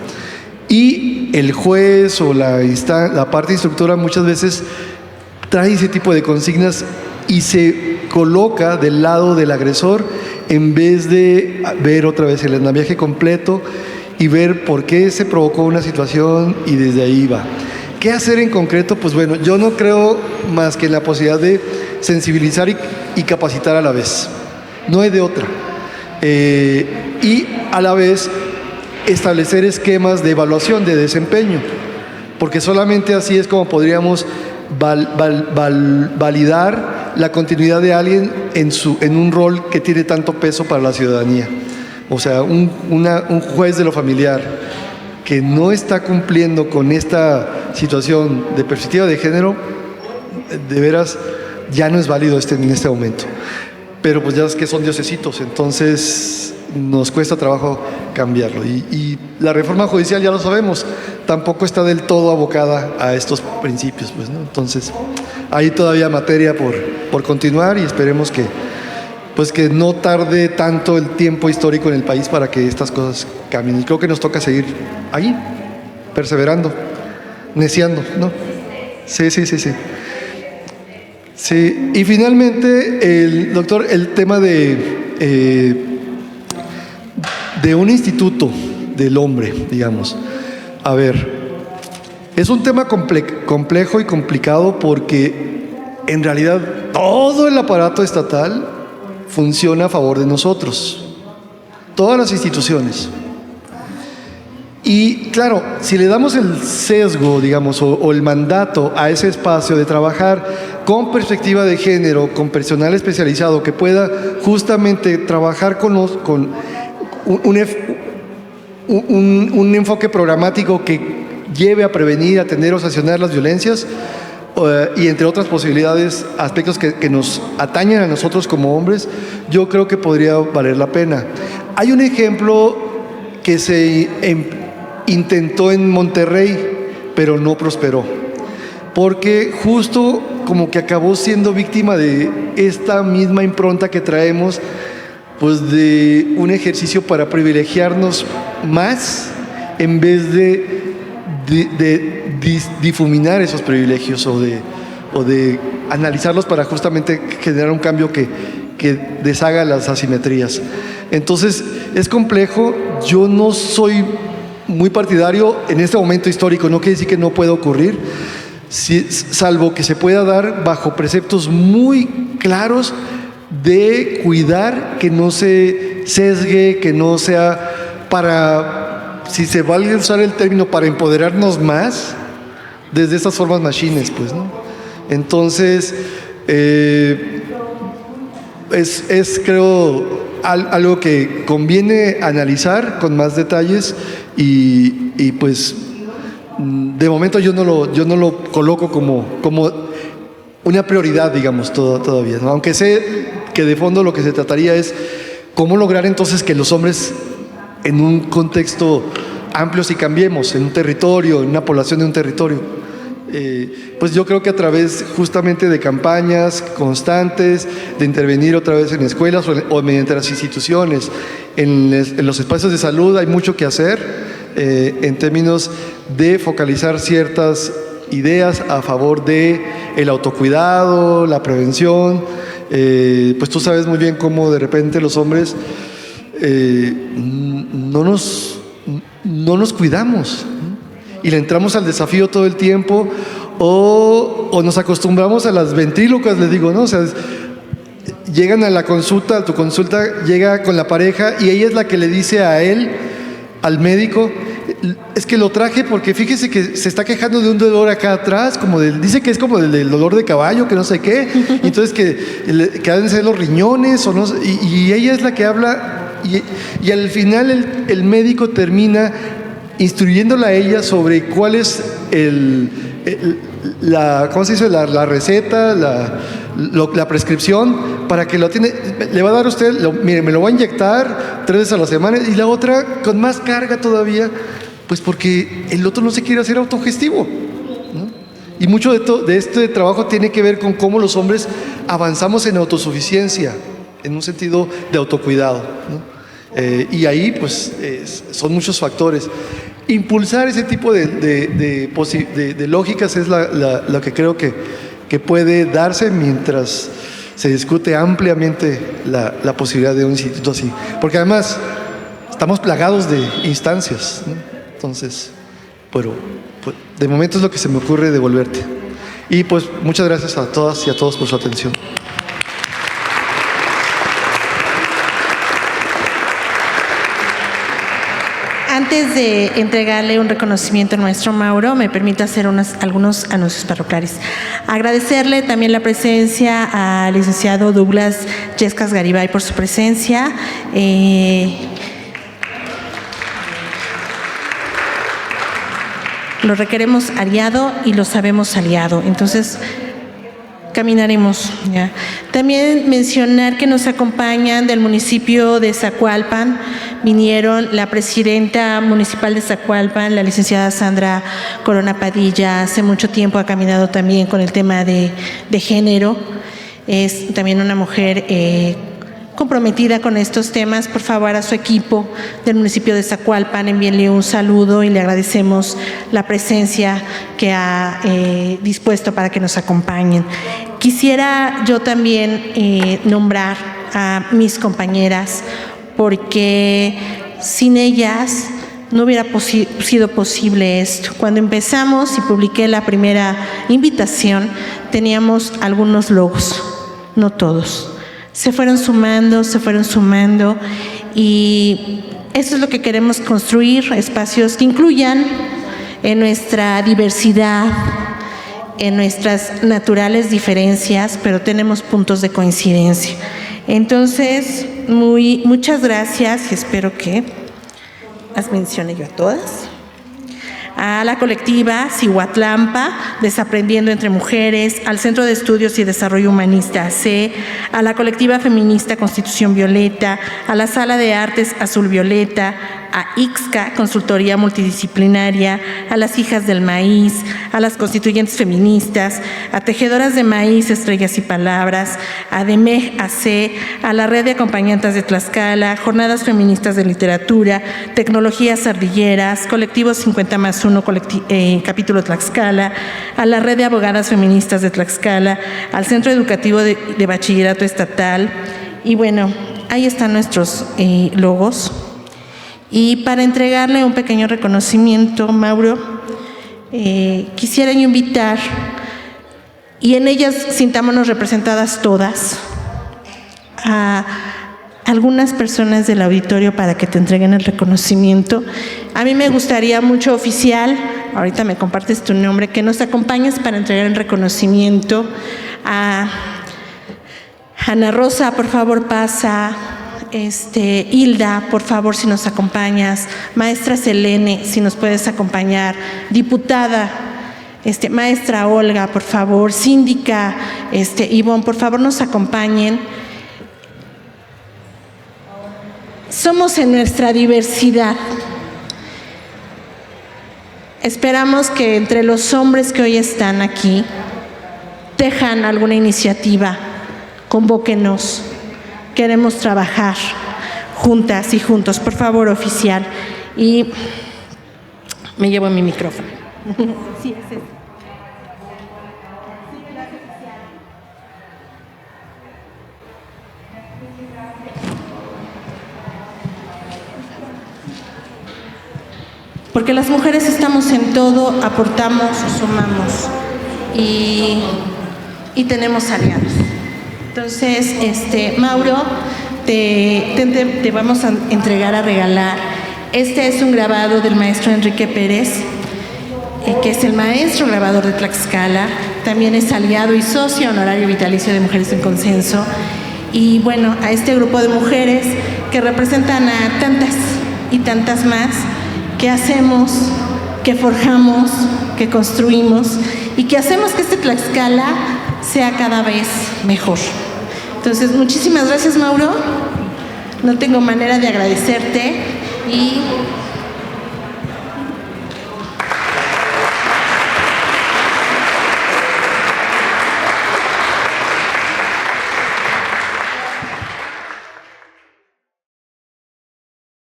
Y el juez o la parte instructora muchas veces trae ese tipo de consignas y se coloca del lado del agresor en vez de ver otra vez el andamiaje completo y ver por qué se provocó una situación y desde ahí va. ¿Qué hacer en concreto? Pues bueno, yo no creo más que en la posibilidad de sensibilizar y capacitar a la vez. No hay de otra. Y a la vez establecer esquemas de evaluación de desempeño, porque solamente así es como podríamos validar la continuidad de alguien en un rol que tiene tanto peso para la ciudadanía. O sea, un juez de lo familiar que no está cumpliendo con esta situación de perspectiva de género, de veras ya no es válido en este momento. Pero pues ya es que son diosesitos, entonces nos cuesta trabajo cambiarlo. Y la reforma judicial, ya lo sabemos, tampoco está del todo abocada a estos principios, pues, ¿no? Entonces, hay todavía materia por continuar y esperemos que no tarde tanto el tiempo histórico en el país para que estas cosas cambien. Y creo que nos toca seguir ahí, perseverando, neciando, ¿no? Sí. Sí, y finalmente, doctor, el tema de un instituto del hombre, digamos. A ver, es un tema complejo y complicado porque en realidad todo el aparato estatal funciona a favor de nosotros, todas las instituciones. Y claro, si le damos el sesgo, digamos, o el mandato a ese espacio de trabajar con perspectiva de género, con personal especializado que pueda justamente trabajar con un enfoque programático que lleve a prevenir, atender o sancionar las violencias, y entre otras posibilidades, aspectos que nos atañen a nosotros como hombres, yo creo que podría valer la pena. Hay un ejemplo que se intentó en Monterrey, pero no prosperó, porque justo como que acabó siendo víctima de esta misma impronta que traemos, pues de un ejercicio para privilegiarnos más en vez de difuminar esos privilegios o de analizarlos para justamente generar un cambio que deshaga las asimetrías. Entonces es complejo. Yo no soy muy partidario en este momento histórico, no quiere decir que no pueda ocurrir, salvo que se pueda dar bajo preceptos muy claros de cuidar que no se sesgue, que no sea para, si se vale usar el término, para empoderarnos más desde estas formas machines, pues, ¿no? Entonces, es creo algo que conviene analizar con más detalles y pues de momento yo no lo coloco como una prioridad, digamos, todavía, ¿no? Aunque sé que de fondo lo que se trataría es cómo lograr entonces que los hombres en un contexto amplio, si cambiemos, en un territorio, en una población de un territorio, pues yo creo que a través justamente de campañas constantes, de intervenir otra vez en escuelas o mediante las instituciones, en los espacios de salud hay mucho que hacer en términos de focalizar ciertas ideas a favor de el autocuidado, la prevención. Pues tú sabes muy bien cómo de repente los hombres no nos cuidamos, ¿no? Y le entramos al desafío todo el tiempo o nos acostumbramos a las ventrílocas, les digo, ¿no? O sea, llegan a la consulta, a tu consulta, llega con la pareja y ella es la que le dice a él, al médico, es que lo traje porque fíjese que se está quejando de un dolor acá atrás, dice que es como del dolor de caballo, que no sé qué, y entonces que han de ser los riñones, o no, y ella es la que habla, y al final el médico termina instruyéndola a ella sobre cuál es ¿cómo se dice? La receta, la prescripción para que lo tiene. Le va a dar a usted, mire, me lo va a inyectar 3 veces a la semana, y la otra con más carga todavía Pues porque el otro no se quiere hacer autogestivo, ¿no? Y mucho de este trabajo tiene que ver con cómo los hombres avanzamos en autosuficiencia, en un sentido de autocuidado, ¿no? Y ahí pues son muchos factores. Impulsar ese tipo de lógicas es lo que creo que puede darse mientras se discute ampliamente la posibilidad de un instituto así. Porque además estamos plagados de instancias, ¿no? Entonces, pero pues, de momento es lo que se me ocurre devolverte. Y pues muchas gracias a todas y a todos por su atención. Antes de entregarle un reconocimiento a nuestro Mauro, me permite hacer algunos anuncios parroquiales. Agradecerle también la presencia al licenciado Douglas Yescas Garibay por su presencia. Lo requeremos aliado y lo sabemos aliado. Entonces, caminaremos. ¿Ya? También mencionar que nos acompañan del municipio de Zacualpan. Vinieron la presidenta municipal de Zacualpan, la licenciada Sandra Corona Padilla. Hace mucho tiempo ha caminado también con el tema de género. Es también una mujer comprometida con estos temas. Por favor, a su equipo del municipio de Zacualpan, envíenle un saludo y le agradecemos la presencia que ha dispuesto para que nos acompañen. Quisiera yo también nombrar a mis compañeras, porque sin ellas no hubiera sido posible esto. Cuando empezamos y publiqué la primera invitación, teníamos algunos logos, no todos. Se fueron sumando y eso es lo que queremos construir, espacios que incluyan en nuestra diversidad, en nuestras naturales diferencias, pero tenemos puntos de coincidencia. Entonces, muchas gracias y espero que las mencione yo a todas. A la colectiva Cihuatlampa, Desaprendiendo entre Mujeres, al Centro de Estudios y Desarrollo Humanista AC, a la colectiva feminista Constitución Violeta, a la Sala de Artes Azul Violeta, a IXCA, Consultoría Multidisciplinaria, a las Hijas del Maíz, a las Constituyentes Feministas, a Tejedoras de Maíz, Estrellas y Palabras, a DEMEG AC, a la Red de Acompañantes de Tlaxcala, Jornadas Feministas de Literatura, Tecnologías Ardilleras, Colectivo 50+1, Capítulo Tlaxcala, a la Red de Abogadas Feministas de Tlaxcala, al Centro Educativo de Bachillerato Estatal. Y bueno, ahí están nuestros logos. Y para entregarle un pequeño reconocimiento, Mauro, quisiera yo invitar, y en ellas sintámonos representadas todas, a algunas personas del auditorio para que te entreguen el reconocimiento. A mí me gustaría mucho, oficial, ahorita me compartes tu nombre, que nos acompañes para entregar el reconocimiento. A Ana Rosa, por favor, pasa. Hilda, por favor, si nos acompañas. Maestra Selene, si nos puedes acompañar. Diputada, maestra Olga, por favor. Síndica, Ivonne, por favor, nos acompañen. Somos en nuestra diversidad. Esperamos que entre los hombres que hoy están aquí tejan alguna iniciativa, convóquenos. Queremos trabajar juntas y juntos. Por favor, oficial. Y me llevo mi micrófono. Sí, es eso. Porque las mujeres estamos en todo, aportamos, sumamos y tenemos aliados. Entonces, Mauro, te vamos a entregar, a regalar. Este es un grabado del maestro Enrique Pérez, que es el maestro grabador de Tlaxcala. También es aliado y socio honorario vitalicio de Mujeres en Consenso. Y bueno, a este grupo de mujeres que representan a tantas y tantas más que hacemos, que forjamos, que construimos y que hacemos que este Tlaxcala sea cada vez mejor. Entonces, muchísimas gracias, Mauro. No tengo manera de agradecerte y